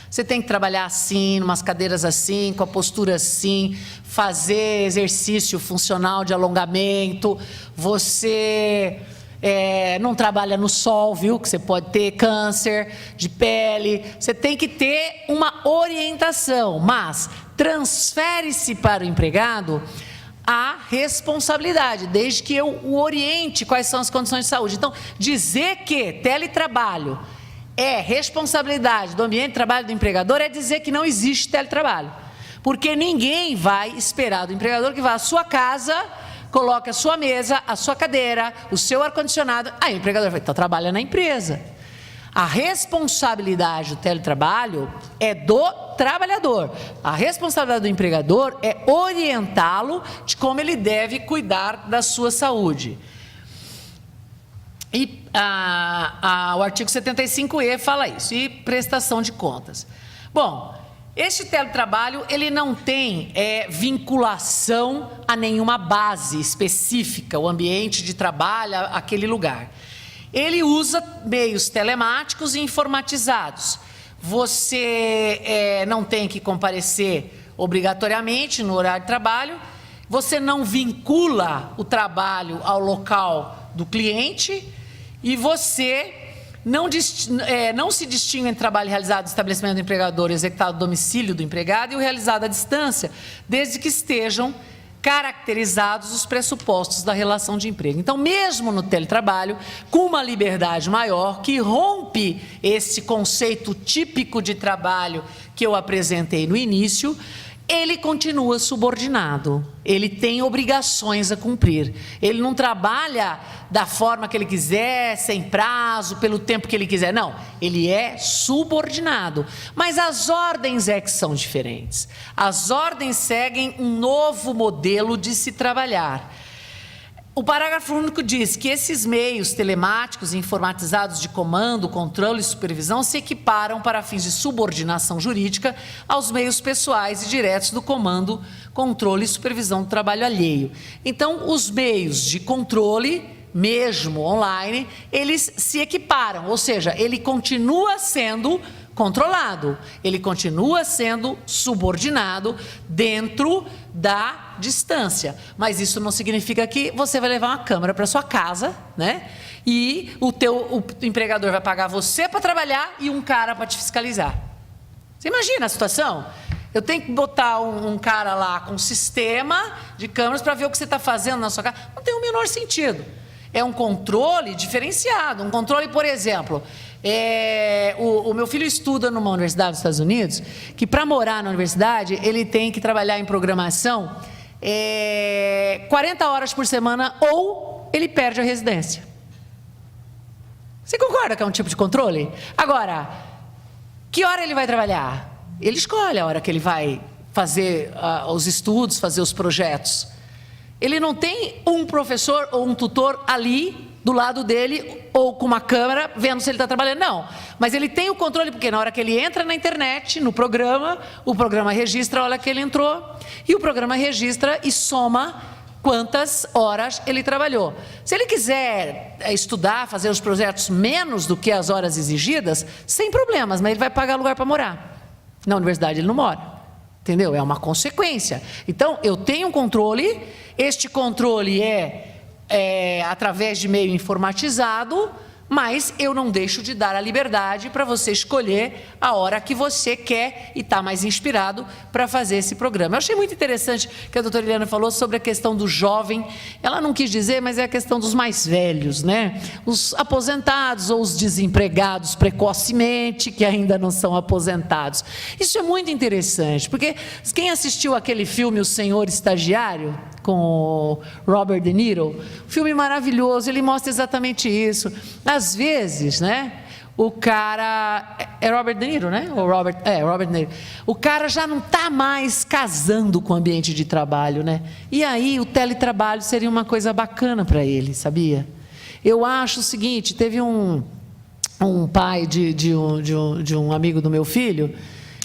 A: você tem que trabalhar assim, numas cadeiras assim, com a postura assim, fazer exercício funcional de alongamento, você não trabalha no sol, viu? Que você pode ter câncer de pele. Você tem que ter uma orientação, mas transfere-se para o empregado a responsabilidade, desde que eu o oriente quais são as condições de saúde. Então, dizer que teletrabalho é responsabilidade do ambiente de trabalho do empregador é dizer que não existe teletrabalho. Porque ninguém vai esperar do empregador que vá à sua casa, coloque a sua mesa, a sua cadeira, o seu ar-condicionado. Aí o empregador vai, então trabalha na empresa. A responsabilidade do teletrabalho é do trabalhador. A responsabilidade do empregador é orientá-lo de como ele deve cuidar da sua saúde. E o artigo 75E fala isso. E prestação de contas. Bom, este teletrabalho, ele não tem vinculação a nenhuma base específica, o ambiente de trabalho, aquele lugar. Ele usa meios telemáticos e informatizados. Você não tem que comparecer obrigatoriamente no horário de trabalho, você não vincula o trabalho ao local do cliente e você não se distingue entre trabalho realizado no estabelecimento do empregador, executado no domicílio do empregado, e o realizado à distância, desde que estejam caracterizados os pressupostos da relação de emprego. Então, mesmo no teletrabalho, com uma liberdade maior, que rompe esse conceito típico de trabalho que eu apresentei no início, ele continua subordinado, ele tem obrigações a cumprir. Ele não trabalha da forma que ele quiser, sem prazo, pelo tempo que ele quiser. Não, ele é subordinado. Mas as ordens é que são diferentes. As ordens seguem um novo modelo de se trabalhar. O parágrafo único diz que esses meios telemáticos e informatizados de comando, controle e supervisão se equiparam para fins de subordinação jurídica aos meios pessoais e diretos do comando, controle e supervisão do trabalho alheio. Então, os meios de controle, mesmo online, eles se equiparam, ou seja, ele continua sendo controlado, ele continua sendo subordinado dentro da distância, mas isso não significa que você vai levar uma câmera para sua casa, né? E o empregador vai pagar você para trabalhar e um cara para te fiscalizar. Você imagina a situação? Eu tenho que botar um cara lá com um sistema de câmeras para ver o que você está fazendo na sua casa. Não tem o menor sentido. É um controle diferenciado. Um controle, por exemplo, o meu filho estuda numa universidade dos Estados Unidos, que para morar na universidade, ele tem que trabalhar em programação 40 horas por semana ou ele perde a residência. Você concorda que é um tipo de controle? Agora, que hora ele vai trabalhar? Ele escolhe a hora que ele vai fazer os estudos, fazer os projetos. Ele não tem um professor ou um tutor ali do lado dele ou com uma câmera vendo se ele está trabalhando, não. Mas ele tem o controle, porque na hora que ele entra na internet, no programa, o programa registra a hora que ele entrou e o programa registra e soma quantas horas ele trabalhou. Se ele quiser estudar, fazer os projetos menos do que as horas exigidas, sem problemas, mas ele vai pagar lugar para morar. Na universidade ele não mora. Entendeu? É uma consequência. Então, eu tenho um controle, este controle é através de meio informatizado, mas eu não deixo de dar a liberdade para você escolher a hora que você quer e está mais inspirado para fazer esse programa. Eu achei muito interessante que a doutora Eliana falou sobre a questão do jovem. Ela não quis dizer, mas é a questão dos mais velhos, né? Os aposentados ou os desempregados precocemente, que ainda não são aposentados. Isso é muito interessante, porque quem assistiu aquele filme O Senhor Estagiário, com o Robert De Niro, filme maravilhoso, ele mostra exatamente isso. Às vezes, né, o cara... É Robert De Niro, né? Robert De Niro. O cara já não está mais casando com o ambiente de trabalho, né? E aí o teletrabalho seria uma coisa bacana para ele, sabia? Eu acho o seguinte, teve um pai de um amigo do meu filho,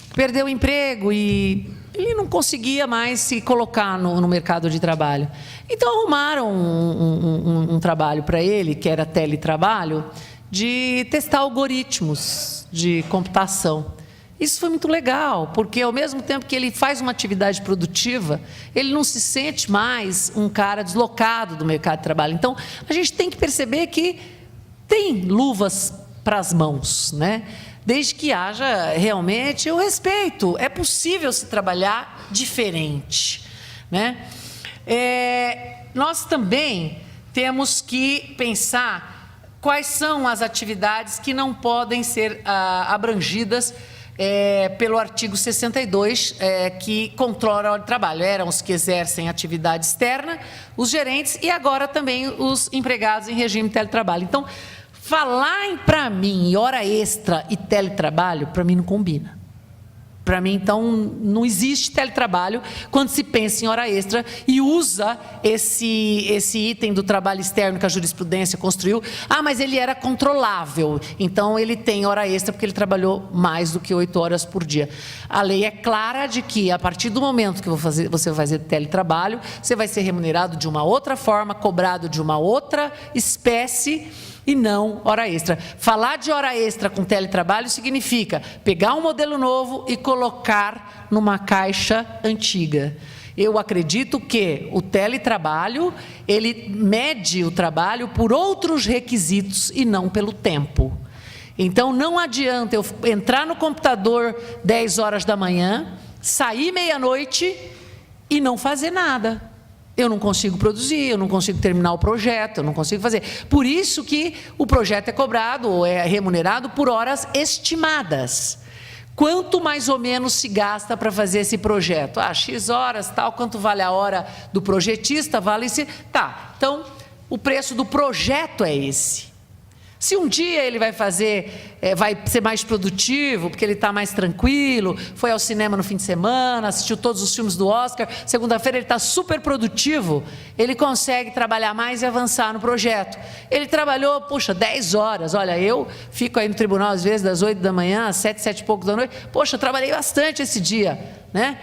A: que perdeu o emprego e ele não conseguia mais se colocar no mercado de trabalho. Então, arrumaram um trabalho para ele, que era teletrabalho, de testar algoritmos de computação. Isso foi muito legal, porque ao mesmo tempo que ele faz uma atividade produtiva, ele não se sente mais um cara deslocado do mercado de trabalho. Então, a gente tem que perceber que tem luvas para as mãos, né? Desde que haja realmente o respeito. É possível se trabalhar diferente, né? Nós também temos que pensar quais são as atividades que não podem ser abrangidas pelo artigo 62, que controla a hora de trabalho. Eram os que exercem atividade externa, os gerentes e agora também os empregados em regime de teletrabalho. Então, falar para mim em hora extra e teletrabalho, para mim não combina. Para mim, então, não existe teletrabalho quando se pensa em hora extra e usa esse item do trabalho externo que a jurisprudência construiu. Ah, mas ele era controlável, então ele tem hora extra porque ele trabalhou mais do que 8 horas por dia. A lei é clara de que, a partir do momento que você vai fazer teletrabalho, você vai ser remunerado de uma outra forma, cobrado de uma outra espécie, e não hora extra. Falar de hora extra com teletrabalho significa pegar um modelo novo e colocar numa caixa antiga. Eu acredito que o teletrabalho, ele mede o trabalho por outros requisitos e não pelo tempo. Então, não adianta eu entrar no computador 10 horas da manhã, sair meia-noite e não fazer nada. Eu não consigo produzir, eu não consigo terminar o projeto, eu não consigo fazer. Por isso que o projeto é cobrado ou é remunerado por horas estimadas. Quanto mais ou menos se gasta para fazer esse projeto? X horas, tal, quanto vale a hora do projetista, vale esse... Tá, então, o preço do projeto é esse. Se um dia ele vai ser mais produtivo, porque ele está mais tranquilo, foi ao cinema no fim de semana, assistiu todos os filmes do Oscar, segunda-feira ele está super produtivo, ele consegue trabalhar mais e avançar no projeto. Ele trabalhou, 10 horas, olha, eu fico aí no tribunal às vezes das 8 da manhã, às 7, 7 e pouco da noite, eu trabalhei bastante esse dia, né?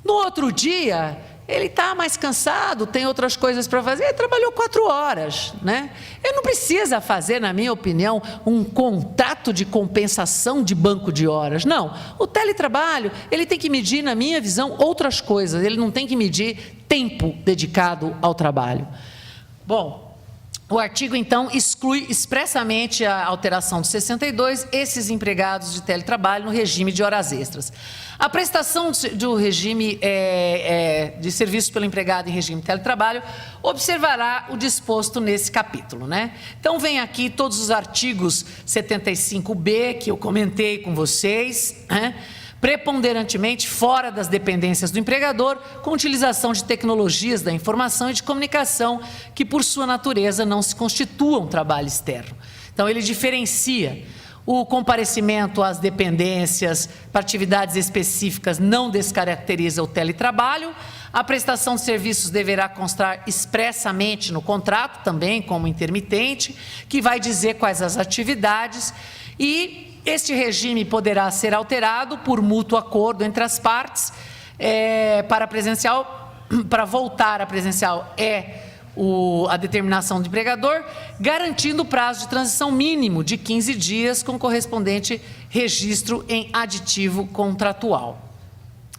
A: No outro dia, ele está mais cansado, tem outras coisas para fazer, ele trabalhou 4 horas, né? Ele não precisa fazer, na minha opinião, um contrato de compensação de banco de horas, não. O teletrabalho, ele tem que medir, na minha visão, outras coisas, ele não tem que medir tempo dedicado ao trabalho. Bom, o artigo, então, exclui expressamente a alteração do 62, esses empregados de teletrabalho no regime de horas extras. A prestação do regime de serviços pelo empregado em regime de teletrabalho observará o disposto nesse capítulo, né? Então, vem aqui todos os artigos 75B, que eu comentei com vocês, né? Preponderantemente fora das dependências do empregador, com utilização de tecnologias da informação e de comunicação que, por sua natureza, não se constituam trabalho externo. Então, ele diferencia o comparecimento às dependências para atividades específicas, não descaracteriza o teletrabalho. A prestação de serviços deverá constar expressamente no contrato, também como intermitente, que vai dizer quais as atividades, e este regime poderá ser alterado por mútuo acordo entre as partes. Para voltar a presencial a determinação do empregador, garantindo o prazo de transição mínimo de 15 dias com correspondente registro em aditivo contratual.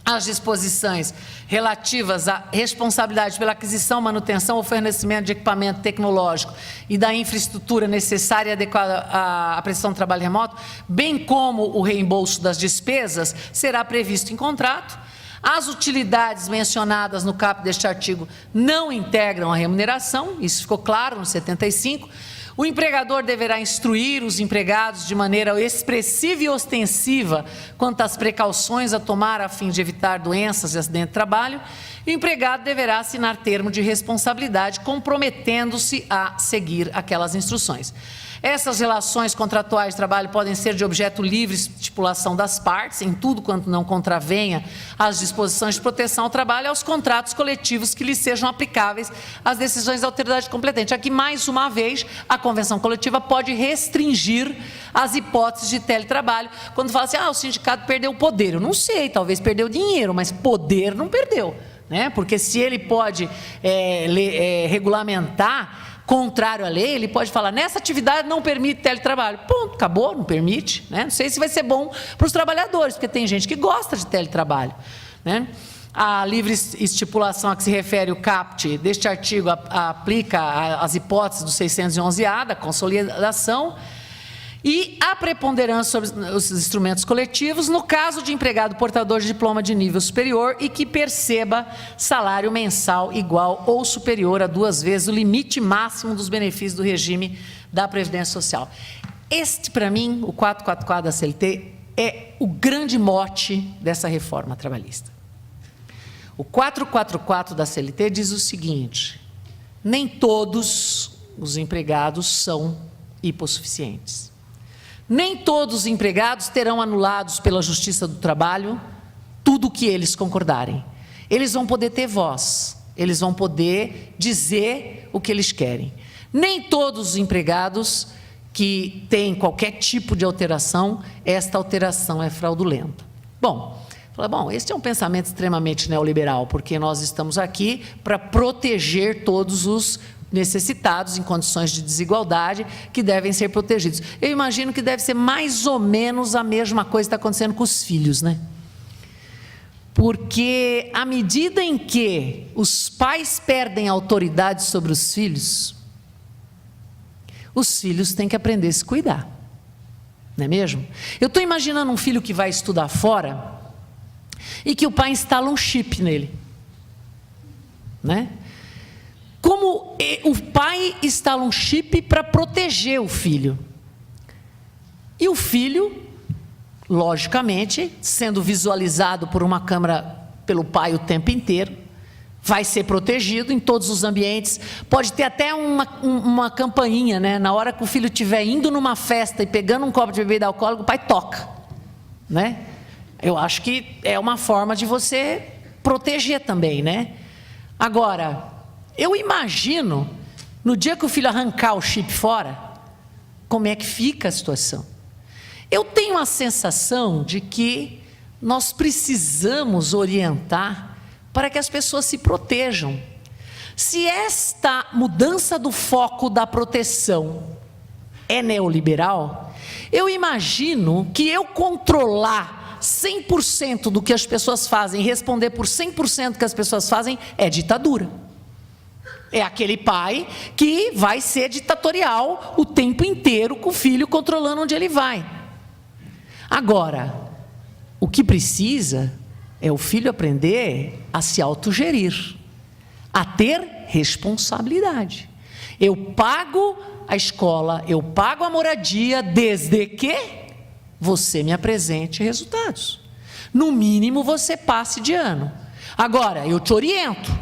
A: As disposições relativas à responsabilidade pela aquisição, manutenção ou fornecimento de equipamento tecnológico e da infraestrutura necessária e adequada à prestação de trabalho remoto, bem como o reembolso das despesas, será previsto em contrato. As utilidades mencionadas no caput deste artigo não integram a remuneração, isso ficou claro no 75. O empregador deverá instruir os empregados de maneira expressiva e ostensiva quanto às precauções a tomar a fim de evitar doenças e acidente de trabalho. E o empregado deverá assinar termo de responsabilidade, comprometendo-se a seguir aquelas instruções. Essas relações contratuais de trabalho podem ser de objeto livre estipulação das partes, em tudo quanto não contravenha às disposições de proteção ao trabalho e aos contratos coletivos que lhes sejam aplicáveis às decisões da autoridade competente. Aqui, mais uma vez, a convenção coletiva pode restringir as hipóteses de teletrabalho, quando fala assim, o sindicato perdeu o poder. Eu não sei, talvez perdeu dinheiro, mas poder não perdeu, né? Porque se ele pode regulamentar contrário à lei, ele pode falar, nessa atividade não permite teletrabalho. Ponto, acabou, não permite, né? Não sei se vai ser bom para os trabalhadores, porque tem gente que gosta de teletrabalho, né? A livre estipulação a que se refere o caput deste artigo aplica as hipóteses do 611-A, da consolidação, e a preponderância sobre os instrumentos coletivos no caso de empregado portador de diploma de nível superior e que perceba salário mensal igual ou superior a 2 vezes o limite máximo dos benefícios do regime da Previdência Social. Este, para mim, o 444 da CLT, é o grande mote dessa reforma trabalhista. O 444 da CLT diz o seguinte: nem todos os empregados são hipossuficientes. Nem todos os empregados terão anulados pela Justiça do Trabalho tudo o que eles concordarem. Eles vão poder ter voz, eles vão poder dizer o que eles querem. Nem todos os empregados que têm qualquer tipo de alteração, esta alteração é fraudulenta. Bom, este é um pensamento extremamente neoliberal, porque nós estamos aqui para proteger todos os necessitados em condições de desigualdade que devem ser protegidos. Eu imagino que deve ser mais ou menos a mesma coisa que está acontecendo com os filhos, né? Porque à medida em que os pais perdem a autoridade sobre os filhos têm que aprender a se cuidar, não é mesmo? Eu estou imaginando um filho que vai estudar fora e que o pai instala um chip nele, né? Como o pai instala um chip para proteger o filho, e o filho, logicamente, sendo visualizado por uma câmera pelo pai o tempo inteiro, vai ser protegido em todos os ambientes. Pode ter até uma campainha, né? Na hora que o filho estiver indo numa festa e pegando um copo de bebida alcoólica, o pai toca, né? Eu acho que é uma forma de você proteger também, né? Agora, eu imagino, no dia que o filho arrancar o chip fora, como é que fica a situação? Eu tenho a sensação de que nós precisamos orientar para que as pessoas se protejam. Se esta mudança do foco da proteção é neoliberal, eu imagino que eu controlar 100% do que as pessoas fazem, responder por 100% do que as pessoas fazem, é ditadura. É aquele pai que vai ser ditatorial o tempo inteiro, com o filho controlando onde ele vai. Agora, o que precisa é o filho aprender a se autogerir, a ter responsabilidade. Eu pago a escola, eu pago a moradia, desde que você me apresente resultados. No mínimo, você passe de ano. Agora, eu te oriento.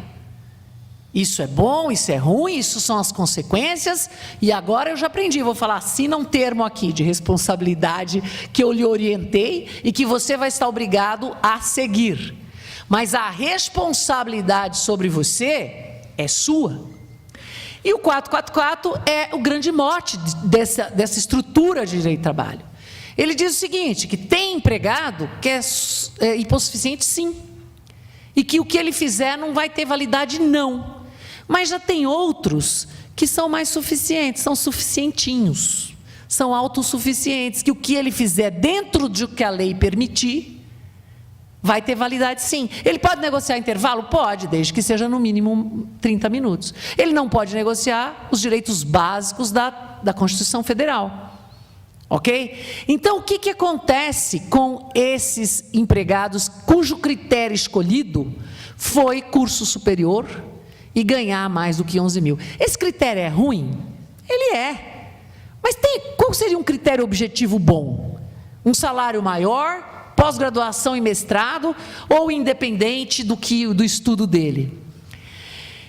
A: Isso é bom, isso é ruim, isso são as consequências, e agora eu já aprendi, vou falar, assina um termo aqui de responsabilidade que eu lhe orientei e que você vai estar obrigado a seguir. Mas a responsabilidade sobre você é sua. E o 444 é o grande mote dessa estrutura de direito do trabalho. Ele diz o seguinte, que tem empregado que é hipossuficiente sim, e que o que ele fizer não vai ter validade não. Mas já tem outros que são mais suficientes, são suficientinhos, são autossuficientes, que o que ele fizer dentro do que a lei permitir, vai ter validade sim. Ele pode negociar intervalo? Pode, desde que seja no mínimo 30 minutos. Ele não pode negociar os direitos básicos da Constituição Federal. Ok? Então, o que acontece com esses empregados cujo critério escolhido foi curso superior e ganhar mais do que 11 mil? Esse critério é ruim? Ele é. Mas qual seria um critério objetivo bom? Um salário maior, pós-graduação e mestrado, ou independente do estudo dele?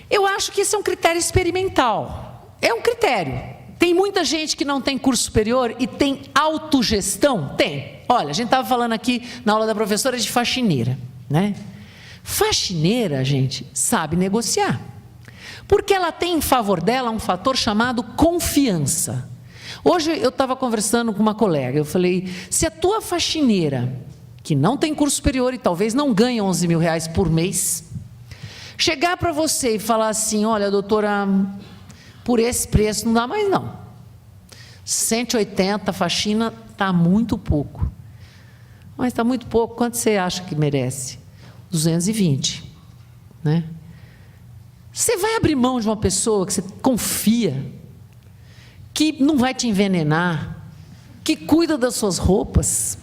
A: Eu acho que esse é um critério experimental. É um critério. Tem muita gente que não tem curso superior e tem autogestão? Tem. Olha, a gente estava falando aqui na aula da professora de faxineira, né? Faxineira, gente, sabe negociar. Porque ela tem em favor dela um fator chamado confiança. Hoje eu estava conversando com uma colega, eu falei, se a tua faxineira, que não tem curso superior e talvez não ganhe 11 mil reais por mês, chegar para você e falar assim, olha, doutora, por esse preço não dá mais não. 180 faxina está muito pouco. Mas está muito pouco, quanto você acha que merece? 220, né? Você vai abrir mão de uma pessoa que você confia, que não vai te envenenar, que cuida das suas roupas,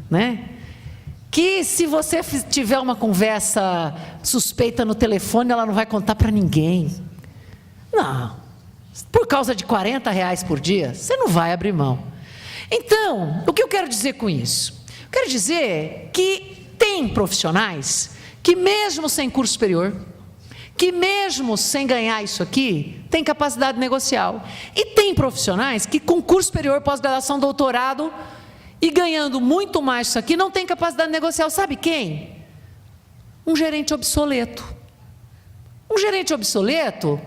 A: né? Que se você tiver uma conversa suspeita no telefone, ela não vai contar para ninguém. Não, por causa de 40 reais por dia, você não vai abrir mão. Então, o que eu quero dizer com isso? Eu quero dizer que tem profissionais que mesmo sem curso superior, que mesmo sem ganhar isso aqui, tem capacidade negocial. E tem profissionais que com curso superior, pós-graduação, doutorado, e ganhando muito mais isso aqui, não tem capacidade negocial. Sabe quem? Um gerente obsoleto. Um gerente obsoleto,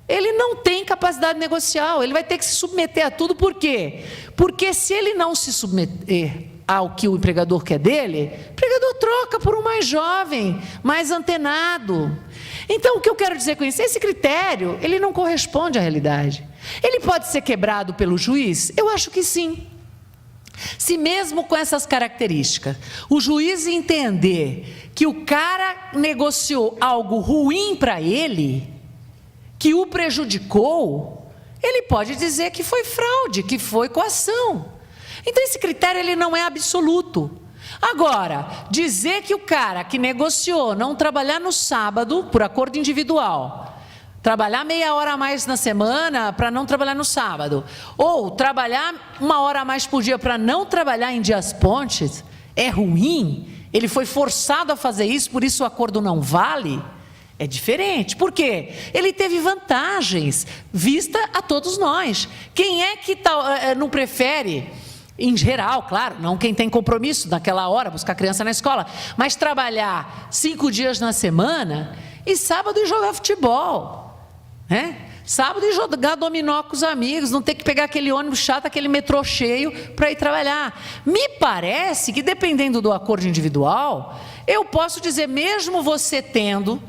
A: ele não tem capacidade negocial, ele vai ter que se submeter a tudo. Por quê? Porque se ele não se submeter ao que o empregador quer dele, o empregador troca por um mais jovem, mais antenado. Então, o que eu quero dizer com isso? Esse critério, ele não corresponde à realidade. Ele pode ser quebrado pelo juiz? Eu acho que sim. Se mesmo com essas características, o juiz entender que o cara negociou algo ruim para ele, que o prejudicou, ele pode dizer que foi fraude, que foi coação. Então esse critério ele não é absoluto. Agora, dizer que o cara que negociou não trabalhar no sábado, por acordo individual, trabalhar meia hora a mais na semana para não trabalhar no sábado, ou trabalhar 1 hora a mais por dia para não trabalhar em dias pontes, é ruim, ele foi forçado a fazer isso, por isso o acordo não vale, é diferente. Por quê? Ele teve vantagens, vista a todos nós. Quem é que não prefere, em geral, claro, não quem tem compromisso naquela hora, buscar criança na escola, mas trabalhar 5 dias na semana e sábado ir jogar futebol, né? Sábado ir jogar dominó com os amigos, não ter que pegar aquele ônibus chato, aquele metrô cheio para ir trabalhar. Me parece que, dependendo do acordo individual, eu posso dizer, mesmo você tendo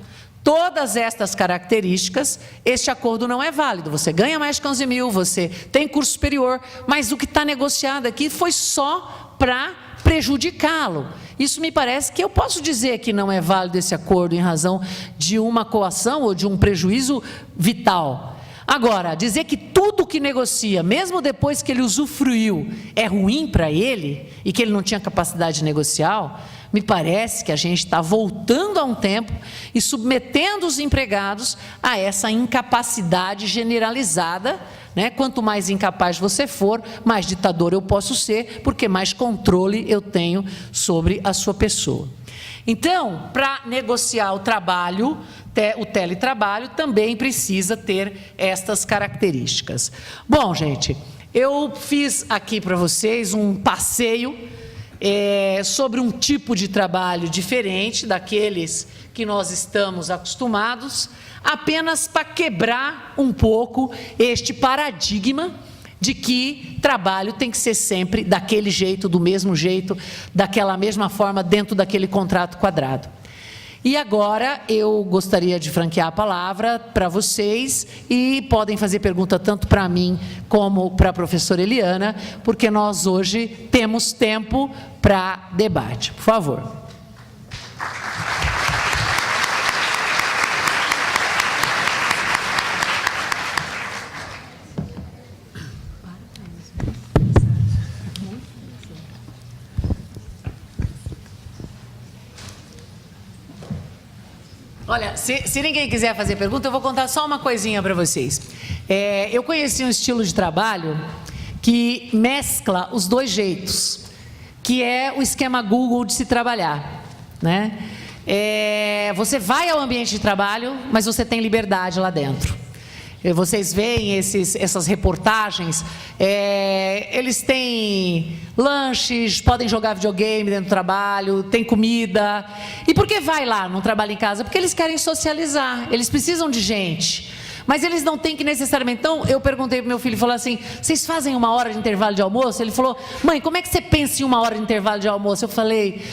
A: todas estas características, este acordo não é válido. Você ganha mais de 11 mil, você tem curso superior, mas o que está negociado aqui foi só para prejudicá-lo. Isso me parece que eu posso dizer que não é válido esse acordo em razão de uma coação ou de um prejuízo vital. Agora, dizer que tudo que negocia, mesmo depois que ele usufruiu, é ruim para ele e que ele não tinha capacidade negocial, me parece que a gente está voltando a um tempo e submetendo os empregados a essa incapacidade generalizada, né? Quanto mais incapaz você for, mais ditador eu posso ser, porque mais controle eu tenho sobre a sua pessoa. Então, para negociar o trabalho, o teletrabalho também precisa ter estas características. Bom, gente, eu fiz aqui para vocês um passeio sobre um tipo de trabalho diferente daqueles que nós estamos acostumados, apenas para quebrar um pouco este paradigma de que trabalho tem que ser sempre daquele jeito, do mesmo jeito, daquela mesma forma, dentro daquele contrato quadrado. E agora eu gostaria de franquear a palavra para vocês e podem fazer pergunta tanto para mim como para a professora Eliana, porque nós hoje temos tempo para debate. Por favor. Olha, se ninguém quiser fazer pergunta, eu vou contar só uma coisinha para vocês. Eu conheci um estilo de trabalho que mescla os dois jeitos, que é o esquema Google de se trabalhar, né? Você vai ao ambiente de trabalho, mas você tem liberdade lá dentro. Vocês veem essas reportagens, eles têm lanches, podem jogar videogame dentro do trabalho, tem comida. E por que vai lá, não trabalha em casa? Porque eles querem socializar, eles precisam de gente. Mas eles não têm que necessariamente... Então, eu perguntei para o meu filho, falou assim, vocês fazem 1 hora de intervalo de almoço? Ele falou, mãe, como é que você pensa em 1 hora de intervalo de almoço? Eu falei,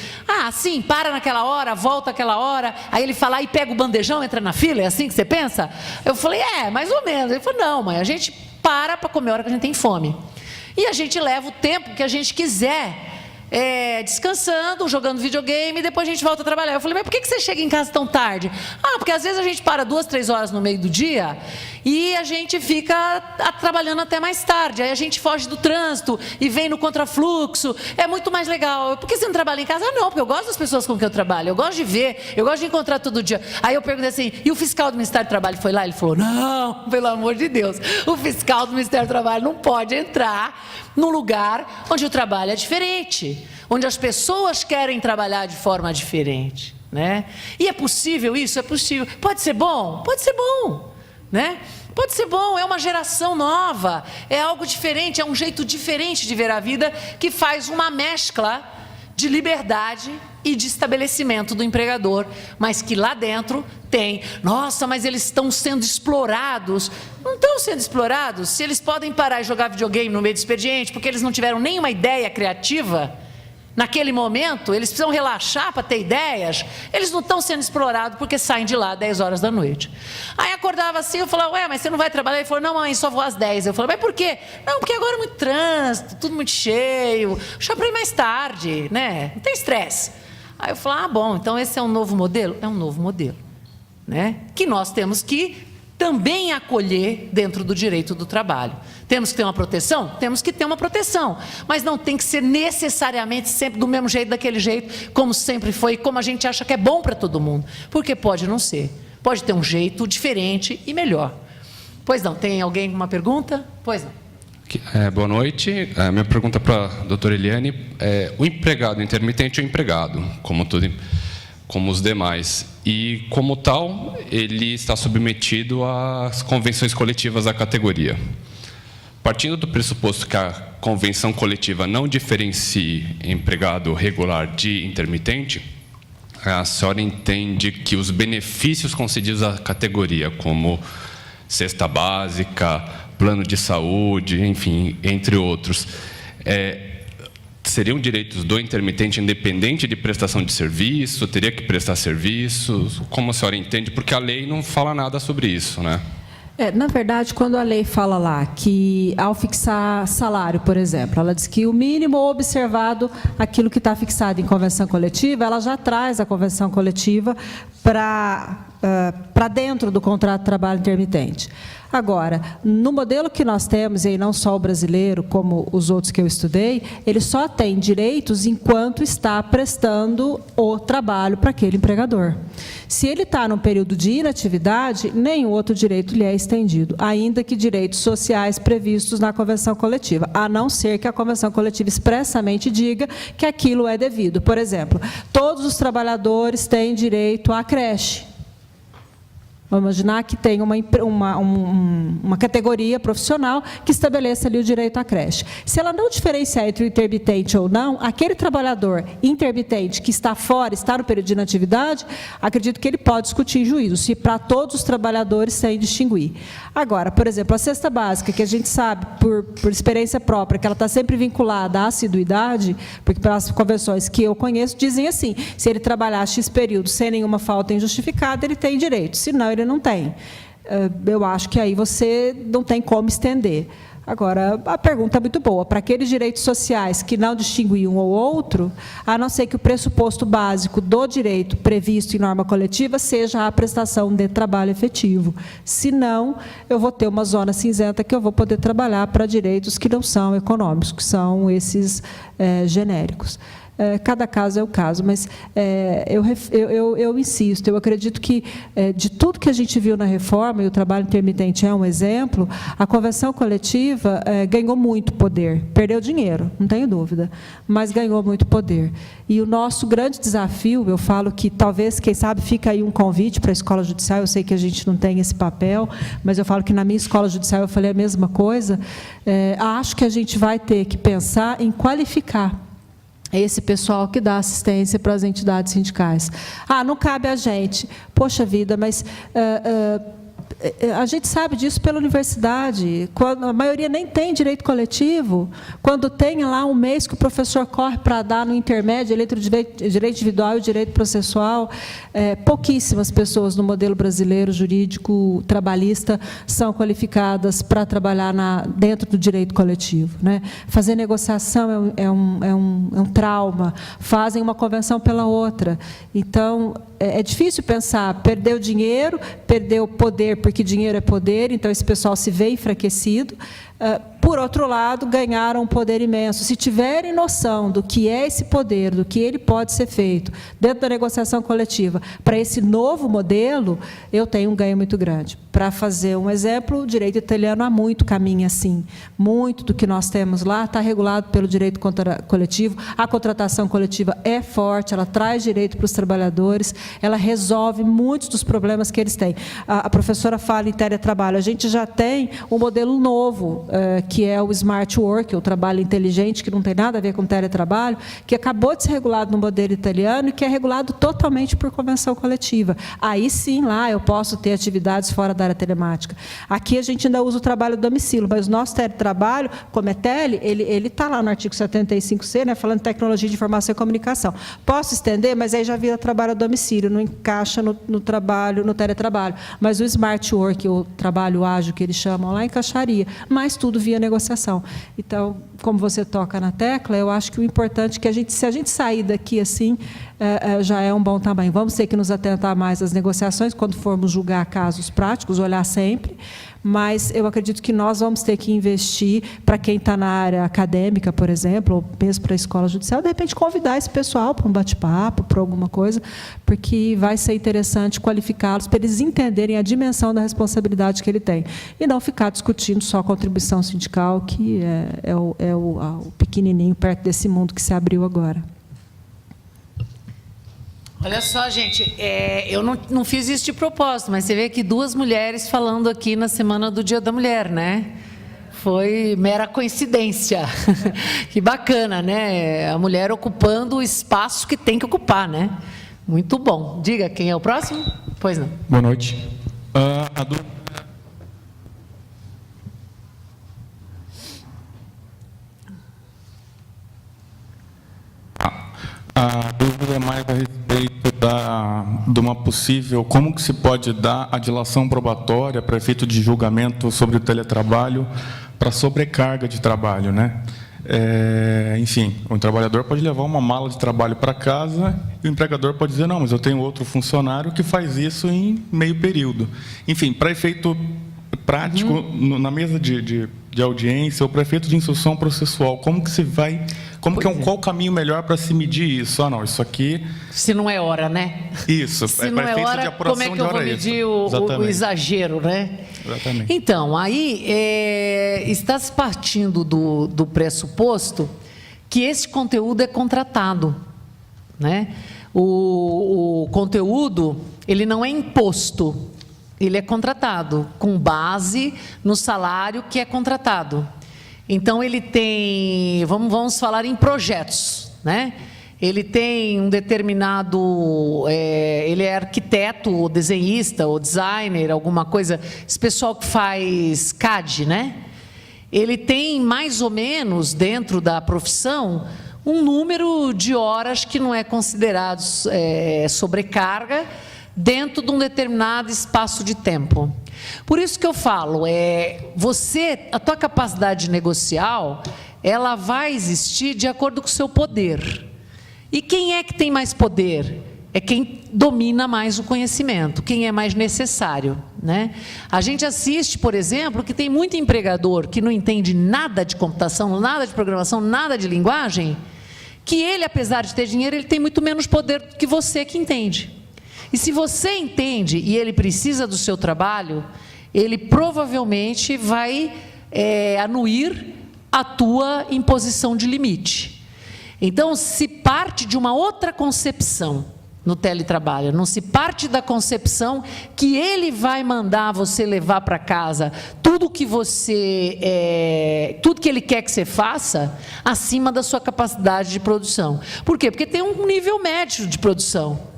A: sim, para naquela hora, volta aquela hora. Aí ele fala, e pega o bandejão, entra na fila, é assim que você pensa? Eu falei, mais ou menos. Ele falou, não, mãe, a gente para comer a hora que a gente tem fome. E a gente leva o tempo que a gente quiser, descansando, jogando videogame, e depois a gente volta a trabalhar. Eu falei, mas por que você chega em casa tão tarde? Porque às vezes a gente para 2, 3 horas no meio do dia e a gente fica trabalhando até mais tarde, aí a gente foge do trânsito e vem no contrafluxo, é muito mais legal. Por que você não trabalha em casa? Não, porque eu gosto das pessoas com quem eu trabalho, eu gosto de ver, eu gosto de encontrar todo dia. Aí eu perguntei assim, e o fiscal do Ministério do Trabalho foi lá? Ele falou, não, pelo amor de Deus, o fiscal do Ministério do Trabalho não pode entrar num lugar onde o trabalho é diferente, onde as pessoas querem trabalhar de forma diferente, né? E é possível isso? É possível. Pode ser bom? Pode ser bom, né? Pode ser bom, é uma geração nova, é algo diferente, é um jeito diferente de ver a vida que faz uma mescla de liberdade e de estabelecimento do empregador, mas que lá dentro tem, nossa, mas eles estão sendo explorados. Não estão sendo explorados se eles podem parar e jogar videogame no meio do expediente, porque eles não tiveram nenhuma ideia criativa, naquele momento, eles precisam relaxar para ter ideias, eles não estão sendo explorados porque saem de lá às 10 horas da noite. Aí acordava assim, eu falava, ué, mas você não vai trabalhar? Ele falou, não, mãe, só vou às 10. Eu falei, mas por quê? Não, porque agora é muito trânsito, tudo muito cheio, deixa para ir mais tarde, né? Não tem estresse. Aí eu falei, ah, bom, então esse é um novo modelo? É um novo modelo, né? Que nós temos que também acolher dentro do direito do trabalho. Temos que ter uma proteção? Temos que ter uma proteção, mas não tem que ser necessariamente sempre do mesmo jeito, daquele jeito, como sempre foi, como a gente acha que é bom para todo mundo, porque pode não ser, pode ter um jeito diferente e melhor. Pois não, tem alguém com uma pergunta? Pois não.
C: Boa noite. A minha pergunta para a doutora Eliane é: o empregado intermitente é um empregado, como os demais, e, como tal, ele está submetido às convenções coletivas da categoria. Partindo do pressuposto que a convenção coletiva não diferencie empregado regular de intermitente, a senhora entende que os benefícios concedidos à categoria, como cesta básica, plano de saúde, enfim, entre outros, seriam direitos do intermitente independente de prestação de serviço? Teria que prestar serviços? Como a senhora entende? Porque a lei não fala nada sobre isso, né?
B: Na verdade, quando a lei fala lá que, ao fixar salário, por exemplo, ela diz que o mínimo observado aquilo que está fixado em convenção coletiva, ela já traz a convenção coletiva para dentro do contrato de trabalho intermitente. Agora, no modelo que nós temos, e não só o brasileiro, como os outros que eu estudei, ele só tem direitos enquanto está prestando o trabalho para aquele empregador. Se ele está num período de inatividade, nenhum outro direito lhe é estendido, ainda que direitos sociais previstos na convenção coletiva, a não ser que a convenção coletiva expressamente diga que aquilo é devido. Por exemplo, todos os trabalhadores têm direito à creche. Vamos imaginar que tem uma categoria profissional que estabeleça ali o direito à creche. Se ela não diferenciar entre o intermitente ou não, aquele trabalhador intermitente que está fora, está no período de inatividade, acredito que ele pode discutir em juízo, se para todos os trabalhadores sem distinguir. Agora, por exemplo, a cesta básica, que a gente sabe, por experiência própria, que ela está sempre vinculada à assiduidade, porque pelas convenções que eu conheço, dizem assim, se ele trabalhar X período sem nenhuma falta injustificada, ele tem direito, senão ele não tem. Eu acho que aí você não tem como estender. Agora, a pergunta é muito boa. Para aqueles direitos sociais que não distinguem um ou outro, a não ser que o pressuposto básico do direito previsto em norma coletiva seja a prestação de trabalho efetivo. Senão, eu vou ter uma zona cinzenta que eu vou poder trabalhar para direitos que não são econômicos, que são esses genéricos. Cada caso é o caso, mas eu insisto, eu acredito que de tudo que a gente viu na reforma, e o trabalho intermitente é um exemplo, a convenção coletiva ganhou muito poder, perdeu dinheiro, não tenho dúvida, mas ganhou muito poder. E o nosso grande desafio, eu falo que talvez, quem sabe, fica aí um convite para a escola judicial, eu sei que a gente não tem esse papel, mas eu falo que na minha escola judicial eu falei a mesma coisa, acho que a gente vai ter que pensar em qualificar esse pessoal que dá assistência para as entidades sindicais. Não cabe a gente. Poxa vida, mas a gente sabe disso pela universidade. A maioria nem tem direito coletivo. Quando tem lá um mês que o professor corre para dar no intermédio, direito individual e o direito processual, pouquíssimas pessoas no modelo brasileiro jurídico trabalhista são qualificadas para trabalhar dentro do direito coletivo, né? Fazer negociação é um trauma. Fazem uma convenção pela outra. Então, é difícil pensar, perdeu dinheiro, perdeu poder, porque dinheiro é poder, então esse pessoal se vê enfraquecido. Por outro lado, ganharam um poder imenso. Se tiverem noção do que é esse poder, do que ele pode ser feito dentro da negociação coletiva, para esse novo modelo, eu tenho um ganho muito grande. Para fazer um exemplo, o direito italiano há muito caminho assim. Muito do que nós temos lá está regulado pelo direito coletivo. A contratação coletiva é forte, ela traz direito para os trabalhadores, ela resolve muitos dos problemas que eles têm. A professora fala em teletrabalho, a gente já tem um modelo novo, que que é o Smart Work, o trabalho inteligente, que não tem nada a ver com teletrabalho, que acabou de ser regulado no modelo italiano e que é regulado totalmente por convenção coletiva. Aí sim, lá eu posso ter atividades fora da área telemática. Aqui a gente ainda usa o trabalho do domicílio, mas o nosso teletrabalho, como é tele, ele está lá no artigo 75C, né, falando de tecnologia de informação e comunicação. Posso estender, mas aí já vira trabalho a domicílio, não encaixa no teletrabalho. Mas o Smart Work, o trabalho ágil que eles chamam lá, encaixaria, mas tudo via negociação. Então, como você toca na tecla, eu acho que o importante é que se a gente sair daqui assim, já é um bom tamanho. Vamos ter que nos atentar mais às negociações, quando formos julgar casos práticos, olhar sempre, mas eu acredito que nós vamos ter que investir, para quem está na área acadêmica, por exemplo, ou mesmo para a escola judicial, de repente convidar esse pessoal para um bate-papo, para alguma coisa, porque vai ser interessante qualificá-los para eles entenderem a dimensão da responsabilidade que ele tem, e não ficar discutindo só a contribuição sindical, que é o pequenininho perto desse mundo que se abriu agora.
A: Olha só, gente, eu não fiz isso de propósito, mas você vê aqui 2 mulheres falando aqui na semana do Dia da Mulher, né? Foi mera coincidência. Que bacana, né? A mulher ocupando o espaço que tem que ocupar, né? Muito bom. Diga, quem é o próximo? Pois não.
D: Boa noite. A dúvida é mais a respeito de uma possível, como que se pode dar a dilação probatória para efeito de julgamento sobre o teletrabalho para sobrecarga de trabalho, né? Enfim, o trabalhador pode levar uma mala de trabalho para casa e o empregador pode dizer, não, mas eu tenho outro funcionário que faz isso em meio período. Enfim, para efeito prático, na mesa de audiência, ou para efeito de instrução processual, como que se vai... qual o caminho melhor para se medir isso? Não, isso aqui...
A: Se não é hora, né?
D: Isso,
A: se não é hora, como é que eu vou medir o exagero, né?
D: Exatamente.
A: Então, aí está se partindo do pressuposto que esse conteúdo é contratado, né? O conteúdo, ele não é imposto, ele é contratado, com base no salário que é contratado. Então, ele tem, vamos falar em projetos, né? Ele tem um determinado, ele é arquiteto, ou desenhista, ou designer, alguma coisa, esse pessoal que faz CAD, né? Ele tem mais ou menos, dentro da profissão, um número de horas que não é considerado sobrecarga, dentro de um determinado espaço de tempo. Por isso que eu falo, a tua capacidade negocial, ela vai existir de acordo com o seu poder. E quem é que tem mais poder? É quem domina mais o conhecimento, quem é mais necessário, né? A gente assiste, por exemplo, que tem muito empregador que não entende nada de computação, nada de programação, nada de linguagem, que ele, apesar de ter dinheiro, ele tem muito menos poder do que você que entende. E se você entende e ele precisa do seu trabalho, ele provavelmente vai anuir a tua imposição de limite. Então, se parte de uma outra concepção no teletrabalho, não se parte da concepção que ele vai mandar você levar para casa tudo que ele quer que você faça acima da sua capacidade de produção. Por quê? Porque tem um nível médio de produção.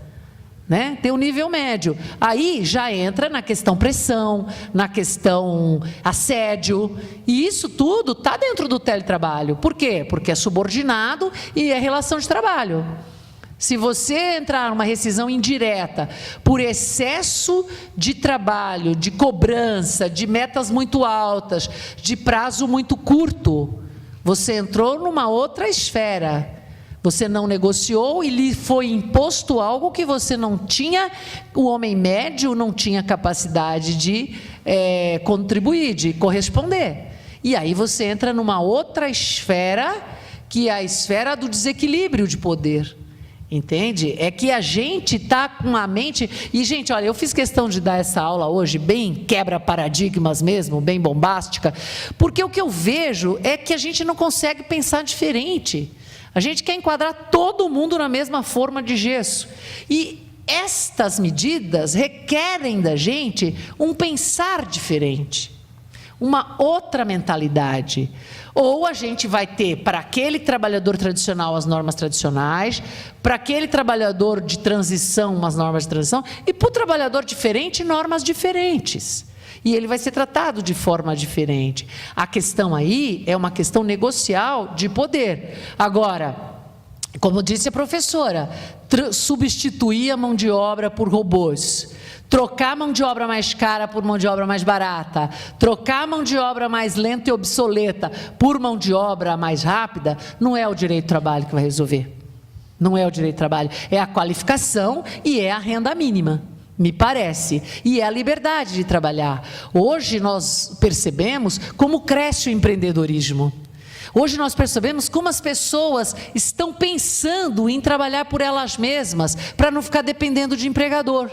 A: Né? Tem um nível médio. Aí já entra na questão pressão, na questão assédio, e isso tudo está dentro do teletrabalho. Por quê? Porque é subordinado e é relação de trabalho. Se você entrar numa rescisão indireta por excesso de trabalho, de cobrança, de metas muito altas, de prazo muito curto, você entrou numa outra esfera. Você não negociou e lhe foi imposto algo que você não tinha, o homem médio não tinha capacidade de contribuir, de corresponder. E aí você entra numa outra esfera, que é a esfera do desequilíbrio de poder. Entende? É que a gente está com a mente... E, gente, olha, eu fiz questão de dar essa aula hoje, bem quebra paradigmas mesmo, bem bombástica, porque o que eu vejo é que a gente não consegue pensar diferente. A gente quer enquadrar todo mundo na mesma forma de gesso. E estas medidas requerem da gente um pensar diferente. uma outra mentalidade. Ou a gente vai ter, para aquele trabalhador tradicional, as normas tradicionais, para aquele trabalhador de transição, umas normas de transição, e para o trabalhador diferente, normas diferentes. E ele vai ser tratado de forma diferente. A questão aí é uma questão negocial de poder. Agora, como disse a professora, substituir a mão de obra por robôs, trocar a mão de obra mais cara por mão de obra mais barata, trocar a mão de obra mais lenta e obsoleta por mão de obra mais rápida, não é o direito do trabalho que vai resolver. Não é o direito do trabalho, é a qualificação e é a renda mínima, me parece, e é a liberdade de trabalhar. Hoje nós percebemos como cresce o empreendedorismo. Hoje nós percebemos como as pessoas estão pensando em trabalhar por elas mesmas, para não ficar dependendo de empregador.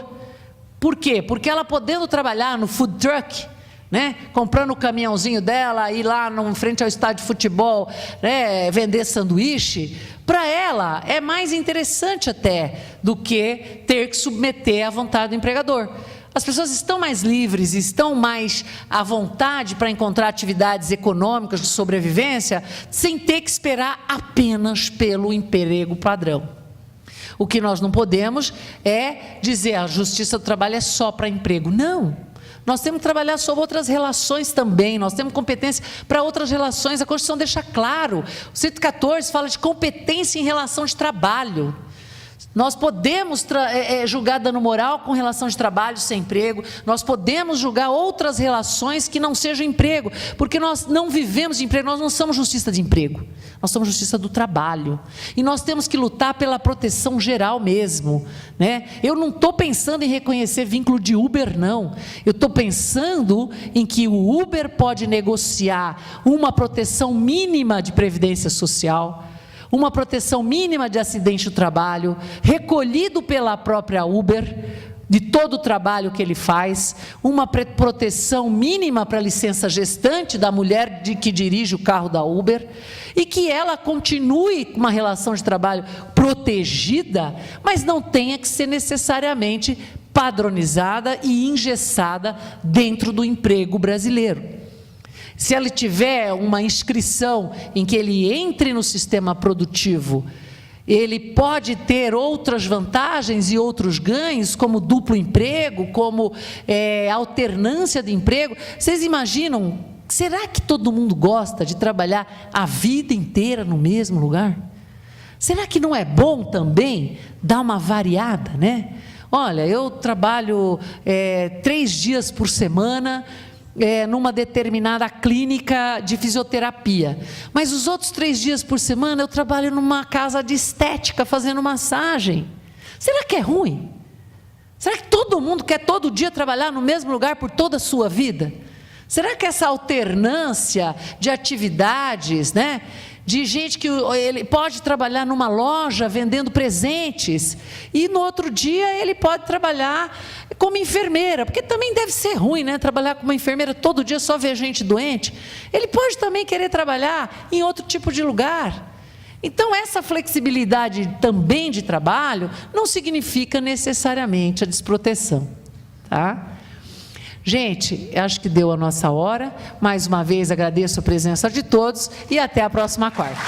A: Por quê? Porque ela podendo trabalhar no food truck, né, comprando o caminhãozinho dela, ir lá em frente ao estádio de futebol, né, vender sanduíche, para ela é mais interessante até do que ter que submeter à vontade do empregador. As pessoas estão mais livres, estão mais à vontade para encontrar atividades econômicas de sobrevivência, sem ter que esperar apenas pelo emprego padrão. O que nós não podemos é dizer a justiça do trabalho é só para emprego. Não, nós temos que trabalhar sobre outras relações também, nós temos competência para outras relações, a Constituição deixa claro, o 114 fala de competência em relação de trabalho. Nós podemos julgar dano moral com relação de trabalho sem emprego, nós podemos julgar outras relações que não sejam emprego, porque nós não vivemos de emprego, nós não somos justiça de emprego, nós somos justiça do trabalho, e nós temos que lutar pela proteção geral mesmo, né? Eu não estou pensando em reconhecer vínculo de Uber, não, eu estou pensando em que o Uber pode negociar uma proteção mínima de previdência social, uma proteção mínima de acidente do trabalho, recolhido pela própria Uber, de todo o trabalho que ele faz, uma proteção mínima para a licença gestante da mulher que dirige o carro da Uber, e que ela continue com uma relação de trabalho protegida, mas não tenha que ser necessariamente padronizada e engessada dentro do emprego brasileiro. Se ele tiver uma inscrição em que ele entre no sistema produtivo, ele pode ter outras vantagens e outros ganhos, como duplo emprego, como alternância de emprego. Vocês imaginam, será que todo mundo gosta de trabalhar a vida inteira no mesmo lugar? Será que não é bom também dar uma variada, né? Olha, eu trabalho 3 dias por semana, numa determinada clínica de fisioterapia, mas os outros 3 dias por semana eu trabalho numa casa de estética fazendo massagem. Será que é ruim? Será que todo mundo quer todo dia trabalhar no mesmo lugar por toda a sua vida? Será que essa alternância de atividades, né, de gente que ele pode trabalhar numa loja vendendo presentes e no outro dia ele pode trabalhar como enfermeira, porque também deve ser ruim, né, trabalhar como enfermeira todo dia, só ver gente doente. Ele pode também querer trabalhar em outro tipo de lugar. Então essa flexibilidade também de trabalho não significa necessariamente a desproteção, tá? Gente, acho que deu a nossa hora. Mais uma vez agradeço a presença de todos e até a próxima quarta.